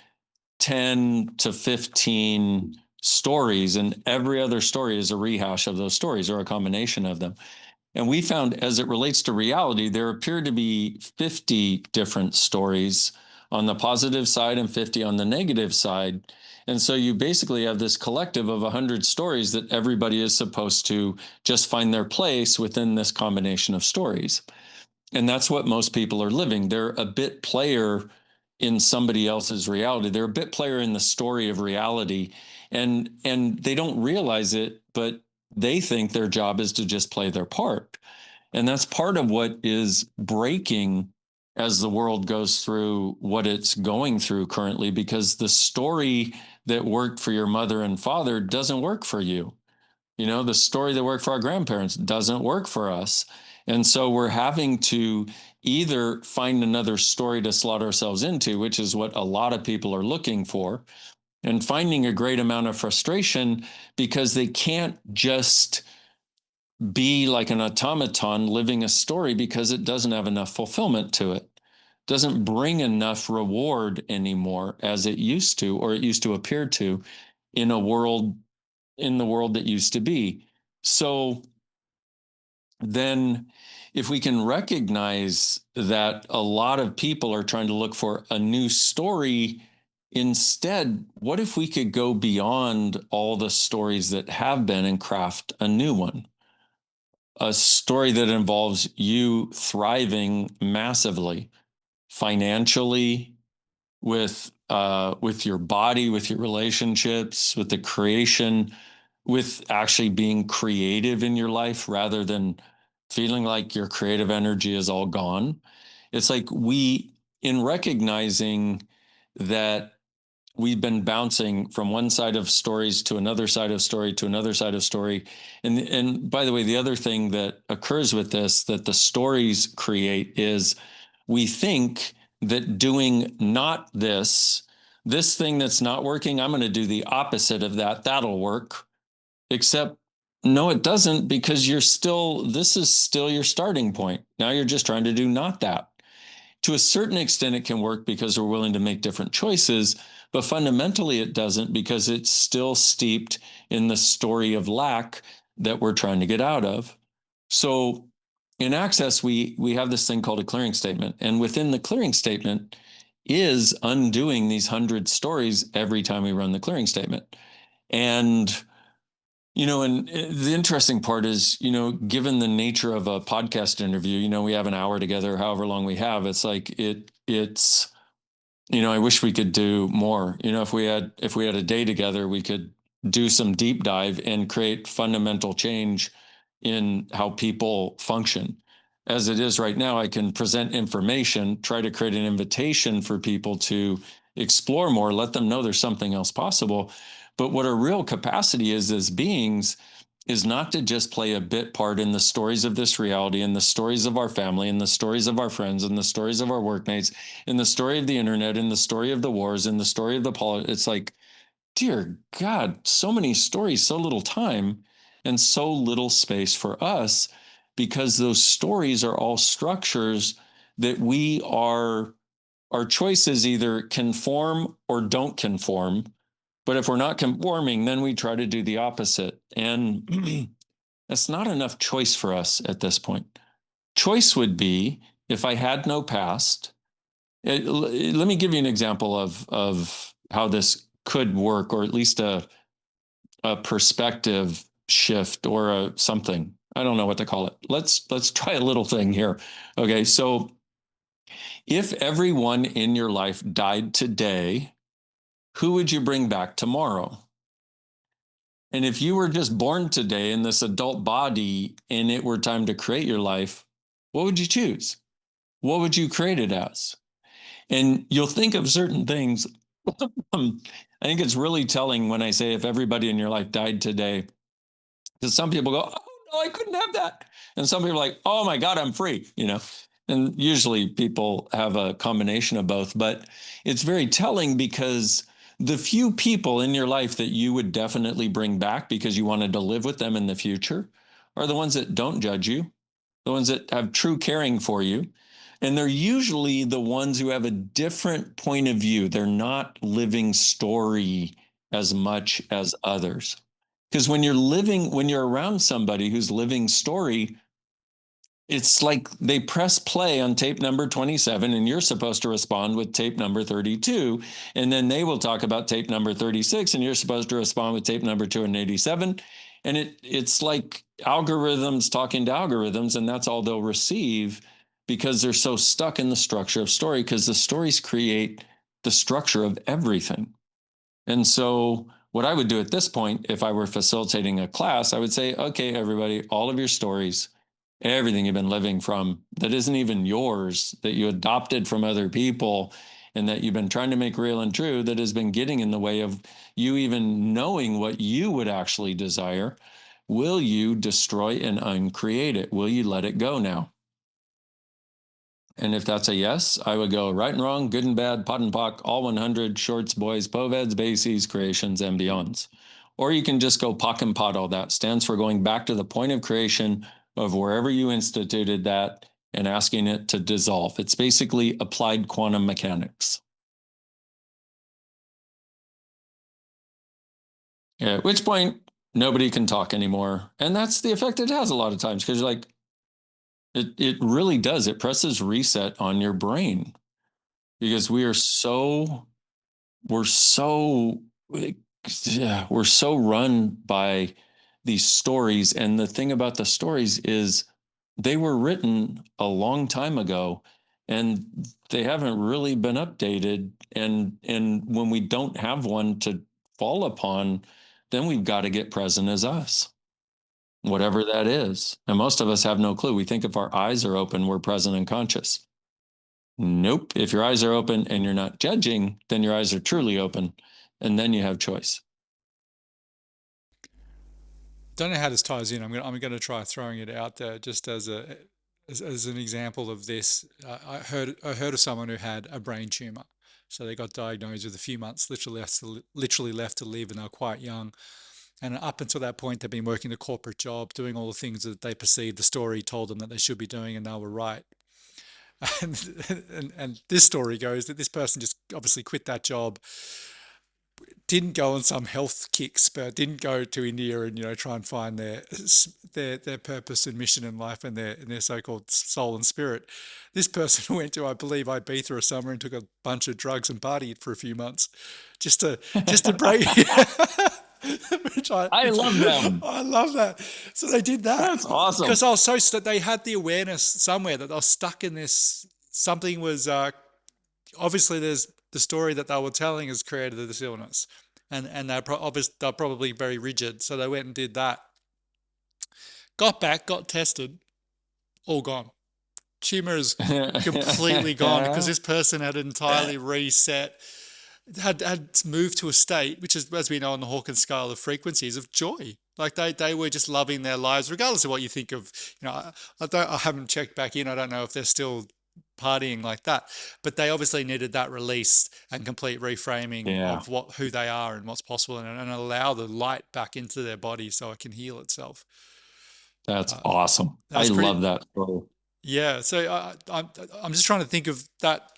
10 to 15 stories, and every other story is a rehash of those stories or a combination of them. And we found, as it relates to reality, there appear to be 50 different stories on the positive side and 50 on the negative side. And so you basically have this collective of 100 stories that everybody is supposed to just find their place within this combination of stories. And that's what most people are living. They're a bit player in somebody else's reality. They're a bit player in the story of reality. And they don't realize it, but they think their job is to just play their part. And that's part of what is breaking as the world goes through what it's going through currently, because the story that worked for your mother and father doesn't work for you. The story that worked for our grandparents doesn't work for us. And so we're having to either find another story to slot ourselves into, which is what a lot of people are looking for, and finding a great amount of frustration because they can't just be like an automaton living a story because it doesn't have enough fulfillment to it. Doesn't bring enough reward anymore as it used to, or it used to appear to, in a world in the world that used to be. So then, if we can recognize that a lot of people are trying to look for a new story instead, what if we could go beyond all the stories that have been and craft a new one? A story that involves you thriving massively, financially, with your body, with your relationships, with the creation, with actually being creative in your life rather than feeling like your creative energy is all gone. It's like in recognizing that we've been bouncing from one side of stories to another side of story to another side of story. And by the way, the other thing that occurs with this that the stories create is we think that doing not this thing that's not working, I'm going to do the opposite of that. That'll work. Except, no, it doesn't, because this is still your starting point. Now you're just trying to do not that. To a certain extent, it can work because we're willing to make different choices, but fundamentally it doesn't, because it's still steeped in the story of lack that we're trying to get out of. So in Access, we have this thing called a clearing statement. And within the clearing statement is undoing these 100 stories every time we run the clearing statement. And and the interesting part is, given the nature of a podcast interview, we have an hour together, however long we have. It's like it's I wish we could do more. If we had a day together, we could do some deep dive and create fundamental change in how people function. As it is right now, I can present information, try to create an invitation for people to explore more, let them know there's something else possible. But what our real capacity is as beings is not to just play a bit part in the stories of this reality and the stories of our family and the stories of our friends and the stories of our workmates and the story of the internet and the story of the wars and the story of the politics. It's like, dear God, so many stories, so little time, and so little space for us, because those stories are all structures that our choices either conform or don't conform. But if we're not conforming, then we try to do the opposite. And that's not enough choice for us at this point. Choice would be, if I had no past, Let me give you an example of how this could work, or at least a perspective shift or a something. I don't know what to call it. Let's try a little thing here. Okay, so if everyone in your life died today, who would you bring back tomorrow? And if you were just born today in this adult body and it were time to create your life, what would you choose? What would you create it as? And you'll think of certain things. I think it's really telling when I say if everybody in your life died today, because some people go, "Oh no, I couldn't have that," and some people are like, "Oh my God, I'm free," you know. And usually people have a combination of both, but it's very telling because the few people in your life that you would definitely bring back because you wanted to live with them in the future are the ones that don't judge you, the ones that have true caring for you. And they're usually the ones who have a different point of view. They're not living story as much as others. Because when you're around somebody who's living story, it's like they press play on tape number 27 and you're supposed to respond with tape number 32. And then they will talk about tape number 36 and you're supposed to respond with tape number 287. And it's like algorithms talking to algorithms, and that's all they'll receive because they're so stuck in the structure of story, because the stories create the structure of everything. And so, what I would do at this point, if I were facilitating a class, I would say, okay, everybody, all of your stories, everything you've been living from that isn't even yours, that you adopted from other people, and that you've been trying to make real and true, that has been getting in the way of you even knowing what you would actually desire. Will you destroy and uncreate it? Will you let it go now? And if that's a yes, I would go right and wrong, good and bad, pot and pock, all 100, shorts, boys, poveds, bases, creations, and beyonds. Or you can just go pock and pot all that. Stands for going back to the point of creation of wherever you instituted that and asking it to dissolve. It's basically applied quantum mechanics. At which point, nobody can talk anymore. And that's the effect it has a lot of times, because like it really does. It presses reset on your brain because we're so yeah, we're so run by these stories. And the thing about the stories is they were written a long time ago and they haven't really been updated. And when we don't have one to fall upon, then we've got to get present as us, whatever that is. And most of us have no clue. We think if our eyes are open, we're present and conscious. Nope. If your eyes are open and you're not judging, then your eyes are truly open. And then you have choice. Don't know how this ties in. I'm gonna try throwing it out there just as an example of this. I heard of someone who had a brain tumor, so they got diagnosed with a few months, literally left to live, and they were quite young. And up until that point, they've been working a corporate job, doing all the things that they perceived the story told them that they should be doing, and they were right. And this story goes that this person just obviously quit that job, didn't go on some health kicks, but didn't go to India and try and find their purpose and mission in life and their so-called soul and spirit. This person went to, I believe, Ibiza or somewhere and took a bunch of drugs and partied for a few months, just to break. I Which love them. I love that. So they did that That's awesome. because I was so they had the awareness somewhere that they were stuck in this. Something was obviously there's the story that they were telling has created this illness, and they're probably very rigid. So they went and did that. Got back, got tested, all gone. Tumor is completely gone because this person had entirely reset, had moved to a state which is, as we know on the Hawkins scale of frequencies, of joy. Like they were just loving their lives, regardless of what you think of. I haven't checked back in. I don't know if they're still partying like that, but they obviously needed that release and complete reframing Yeah, of who they are and what's possible, and allow the light back into their body so it can heal itself. that's Uh, awesome. that I was pretty. love that story. Yeah. So I'm just trying to think of that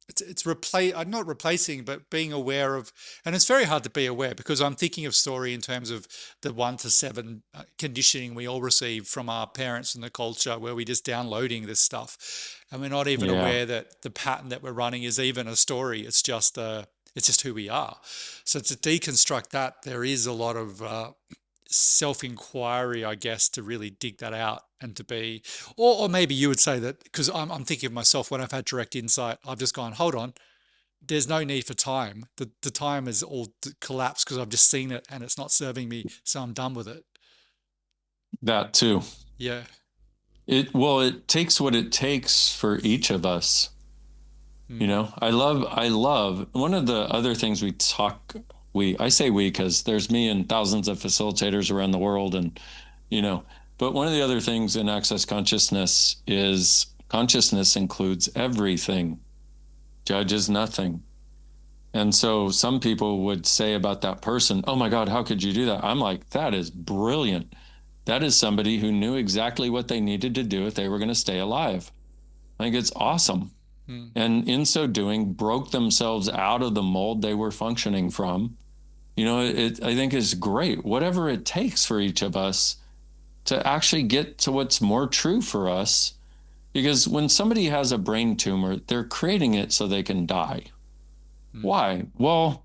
it's replace not replacing, but being aware of, and it's very hard to be aware because I'm thinking of story in terms of the 1 to 7 conditioning we all receive from our parents and the culture, where we're just downloading this stuff, and we're not even Yeah. aware that the pattern that we're running is even a story. It's just who we are. So to deconstruct that, there is a lot of self-inquiry, I guess, to really dig that out and to be, or maybe you would say that, because I'm thinking of myself when I've had direct insight, I've just gone, hold on, there's no need for time. The time is all collapsed because I've just seen it and it's not serving me, so I'm done with it. That too. Yeah. It takes what it takes for each of us. Mm, I love one of the other things I say we because there's me and thousands of facilitators around the world, and you know, but one of the other things in access consciousness is consciousness includes everything, judges nothing. And so some people would say about that person, oh my God, how could you do that? I'm like, that is brilliant. That is somebody who knew exactly what they needed to do if they were going to stay alive. I think it's awesome. mm, And in so doing, broke themselves out of the mold they were functioning from. I think is great. Whatever it takes for each of us to actually get to what's more true for us. Because when somebody has a brain tumor, they're creating it so they can die. mm. Why? Well,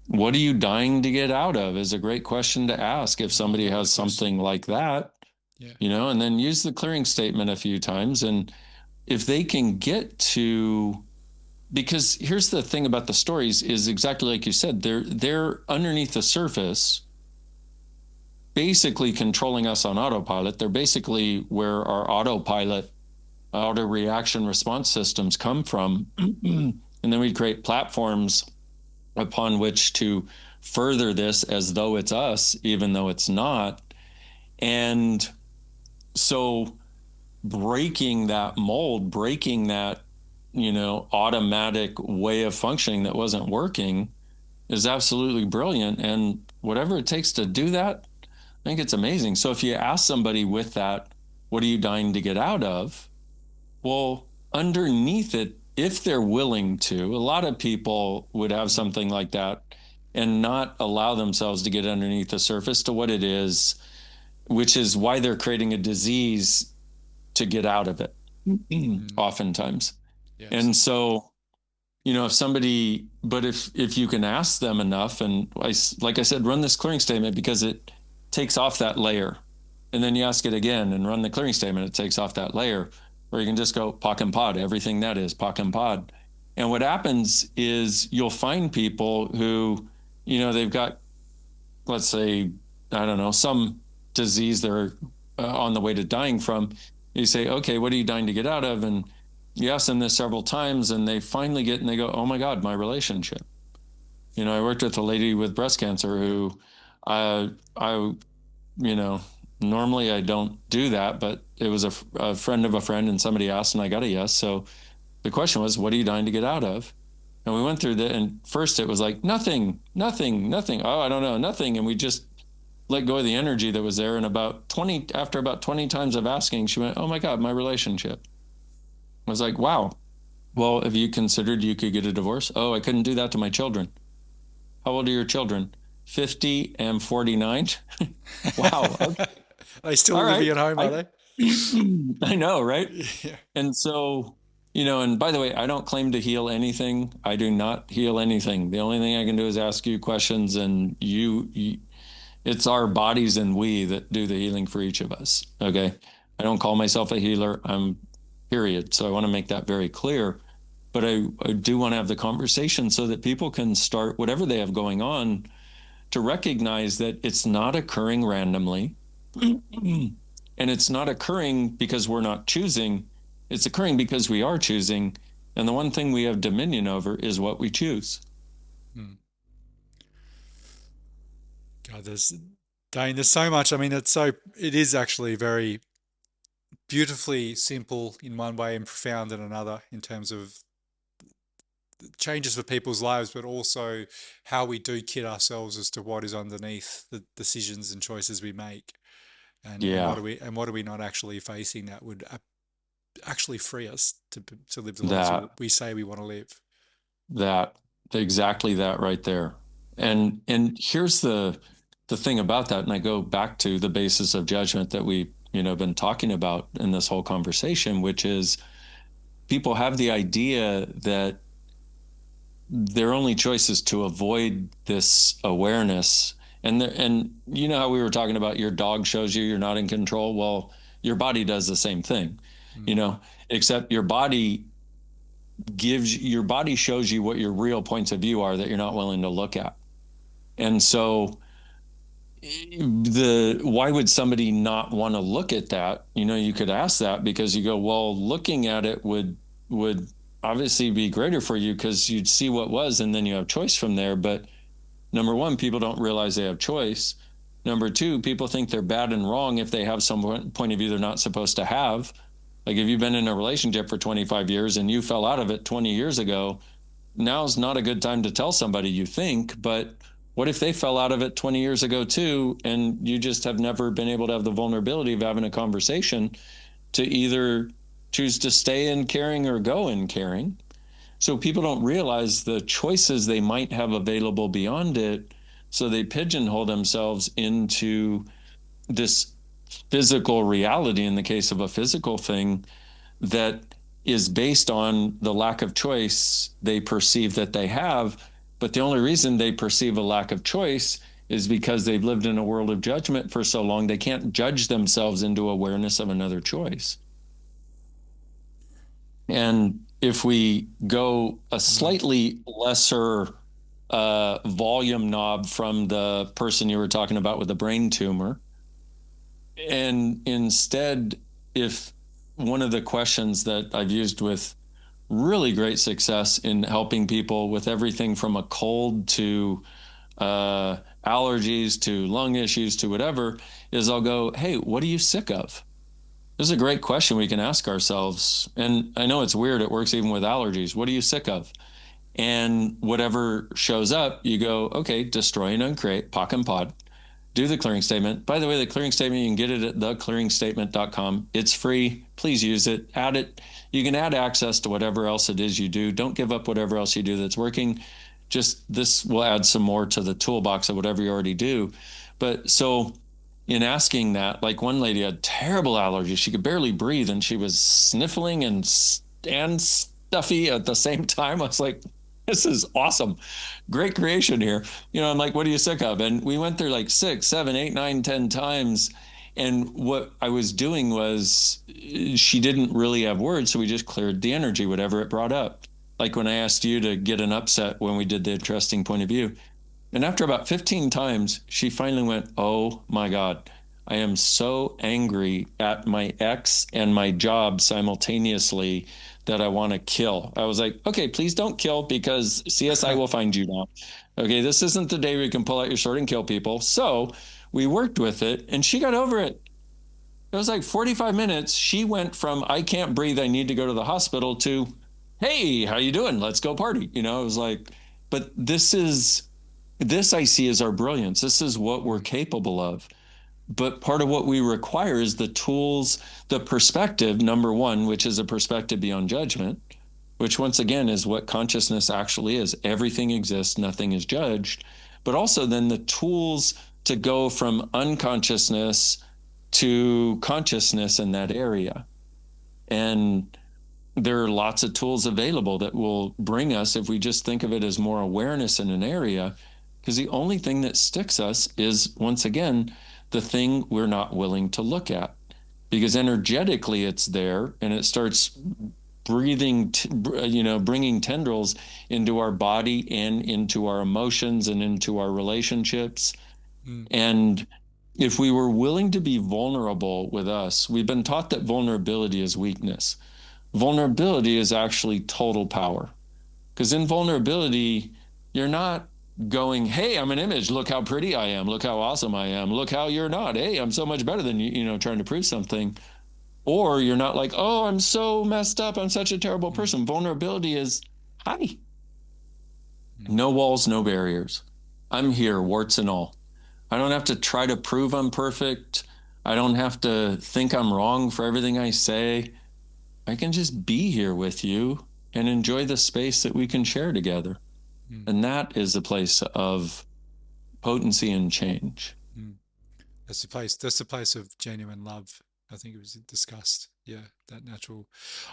what are you dying to get out of is a great question to ask if somebody Love has that question. something like that, Yeah. and then use the clearing statement a few times. And if they can get to, because here's the thing about the stories is exactly like you said, they're underneath the surface, basically controlling us on autopilot. They're basically where our autopilot, auto reaction response systems come from. And then we create platforms upon which to further this as though it's us, even though it's not. And so breaking that mold, breaking that, automatic way of functioning that wasn't working is absolutely brilliant. And whatever it takes to do that, I think it's amazing. So if you ask somebody with that, what are you dying to get out of? Well, underneath it, if they're willing to, a lot of people would have Mm, something like that and not allow themselves to get underneath the surface to what it is, which is why they're creating a disease to get out of it, mm. oftentimes. Yes. And so, if somebody, but if you can ask them enough, and like I said, run this clearing statement because it takes off that layer, and then you ask it again and run the clearing statement, it takes off that layer, or you can just go pock and pod, everything that is pock and pod. And what happens is you'll find people who, they've got, let's say, I don't know, some disease they're on the way to dying from. You say, okay, what are you dying to get out of? And you ask them this several times, and they finally get, and they go, oh my God, my relationship. I worked with a lady with breast cancer who, I, you know, normally I don't do that, but it was a friend of a friend, and somebody asked, and I got a yes. So the question was, what are you dying to get out of? And we went through that, and first it was like, nothing, nothing, nothing. Oh, I don't know, nothing. And we just let go of the energy that was there. And after about 20 times of asking, she went, oh my God, my relationship. I was like, wow. Well, have you considered you could get a divorce? Oh, I couldn't do that to my children. How old are your children? 50 and 49. Wow. Okay. They still All living right. at home, are I they? I know, right? Yeah. And so, and by the way, I don't claim to heal anything. I do not heal anything. The only thing I can do is ask you questions, and it's our bodies and we that do the healing for each of us. Okay. I don't call myself a healer. I'm period. So I want to make that very clear. But I do want to have the conversation so that people can start whatever they have going on to recognize that it's not occurring randomly. And it's not occurring because we're not choosing. It's occurring because we are choosing. And the one thing we have dominion over is what we choose. Mm. God, Dane, there's so much. I mean, it is actually very beautifully simple in one way and profound in another in terms of changes for people's lives, but also how we do kid ourselves as to what is underneath the decisions and choices we make, and Yeah, what are we not actually facing that would actually free us to live the lives that we say we want to live. that, exactly that right there. And here's the thing about that, and I go back to the basis of judgment that we, been talking about in this whole conversation, which is people have the idea that their only choice is to avoid this awareness. And you know how we were talking about your dog shows you you're not in control? Well, your body does the same thing, you Mm. know, except your body shows you what your real points of view are that you're not willing to look at. And so the why would somebody not want to look at that? You could ask that because you go, well, looking at it would obviously be greater for you because you'd see what was and then you have choice from there. But number one, people don't realize they have choice. Number two, people think they're bad and wrong if they have some point of view they're not supposed to have. Like if you've been in a relationship for 25 years and you fell out of it 20 years ago, now's not a good time to tell somebody you think, but what if they fell out of it 20 years ago too, and you just have never been able to have the vulnerability of having a conversation to either choose to stay in caring or go in caring? So people don't realize the choices they might have available beyond it. So they pigeonhole themselves into this physical reality in the case of a physical thing that is based on the lack of choice they perceive that they have. But the only reason they perceive a lack of choice is because they've lived in a world of judgment for so long, they can't judge themselves into awareness of another choice. And if we go a Mm. slightly lesser volume knob from the person you were talking about with the brain tumor, and instead, if one of the questions that I've used with really great success in helping people with everything from a cold to allergies to lung issues to whatever is I'll go, hey, what are you sick of? This is a great question we can ask ourselves. And I know it's weird, it works even with allergies. What are you sick of? And whatever shows up, you go, okay, destroy and uncreate, POC and pod, do the clearing statement. By the way, the clearing statement, you can get it at theclearingstatement.com. It's free. Please use it. Add it. You can add access to whatever else it is you do. Don't give up whatever else you do that's working. Just this will add some more to the toolbox of whatever you already do. But so in asking that, like one lady had terrible allergies. She could barely breathe and she was sniffling and stuffy at the same time. I was like, this is awesome. Great creation here. I'm like, what are you sick of? And we went there like 6, 7, 8, 9, 10 times. And what I was doing was she didn't really have words. So we just cleared the energy, whatever it brought up. Like when I asked you to get an upset when we did the interesting point of view. And after about 15 times, she finally went, oh my God, I am so angry at my ex and my job simultaneously that I want to kill. I was like, okay, please don't kill because CSI will find you now. Okay, this isn't the day we can pull out your sword and kill people. So we worked with it and she got over it. It was like 45 minutes. She went from, I can't breathe, I need to go to the hospital to, hey, how you doing? Let's go party. It was like, but this I see as our brilliance. This is what we're capable of. But part of what we require is the tools, the perspective, number one, which is a perspective beyond judgment, which once again is what consciousness actually is. Everything exists, nothing is judged. But also then the tools to go from unconsciousness to consciousness in that area. And there are lots of tools available that will bring us, if we just think of it as more awareness in an area, because the only thing that sticks us is, once again, the thing we're not willing to look at. Because energetically it's there and it starts breathing, bringing tendrils into our body and into our emotions and into our relationships. Mm. And if we were willing to be vulnerable with us, we've been taught that vulnerability is weakness. Vulnerability is actually total power. Because in vulnerability, you're not going, hey, I'm an image. Look how pretty I am. Look how awesome I am. Look how you're not. Hey, I'm so much better than you, trying to prove something. Or you're not like, oh, I'm so messed up. I'm such a terrible Mm. person. Vulnerability is, hi, Mm. no walls, no barriers. I'm here, warts and all. I don't have to try to prove I'm perfect. I don't have to think I'm wrong for everything I say. I can just be here with you and enjoy the space that we can share together. Mm, And that is a place of potency and change. mm. That's the place. That's the place of genuine love. I think it was discussed. Yeah, that natural.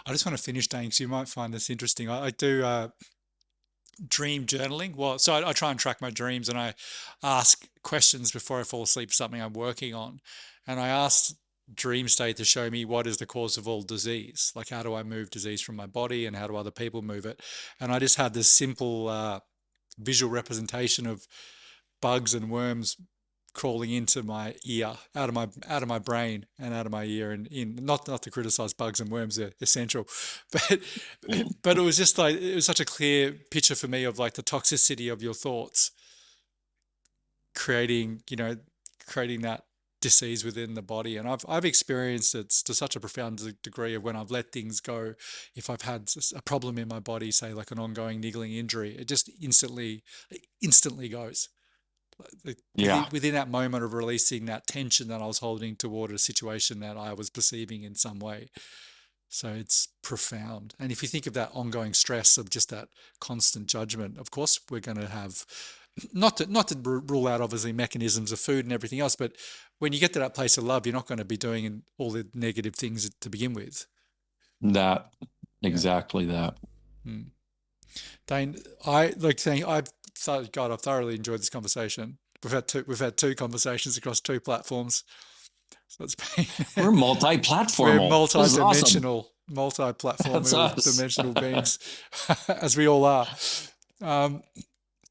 I just want to finish, Dane, because you might find this interesting. I do dream journaling. Well, so I try and track my dreams, and I ask questions before I fall asleep. Something I'm working on, and I asked dream state to show me what is the cause of all disease. Like, how do I move disease from my body, and how do other people move it? And I just had this simple visual representation of bugs and worms crawling into my ear, out of my brain and out of my ear, and in, not to criticize bugs and worms, they're essential, but but it was just like, it was such a clear picture for me of like the toxicity of your thoughts creating, creating that disease within the body. And I've experienced it to such a profound degree of when I've let things go. If I've had a problem in my body, say like an ongoing niggling injury, it just instantly goes. Yeah, Within that moment of releasing that tension that I was holding toward a situation that I was perceiving in some way. So it's profound. And if you think of that ongoing stress of just that constant judgment, of course we're going to have, not to rule out obviously mechanisms of food and everything else, but when you get to that place of love, you're not going to be doing all the negative things to begin with. that, Yeah. exactly that. Mm. Dane, I like saying I've thought, God, I've thoroughly enjoyed this conversation. We've had two conversations across two platforms. So it's been We're we're multi-platformal. This is awesome. That's multi-platformal us. dimensional beings, as we all are. Um,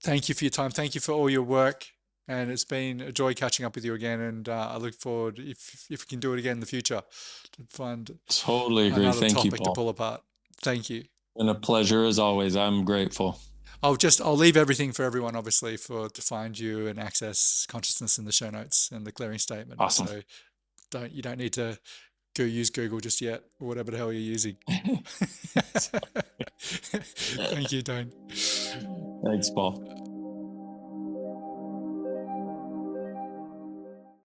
Thank you for your time. Thank you for all your work, and it's been a joy catching up with you again. And I look forward, if we can do it again in the future, to find Totally agree. another Thank you, topic to Paul. pull apart. Thank you. And a pleasure as always. I'm grateful. I'll leave everything for everyone, obviously, to find you and access consciousness in the show notes and the clearing statement. Awesome. So you don't need to go use Google just yet, or whatever the hell you're using. Thank you, Dane. Thanks, Paul.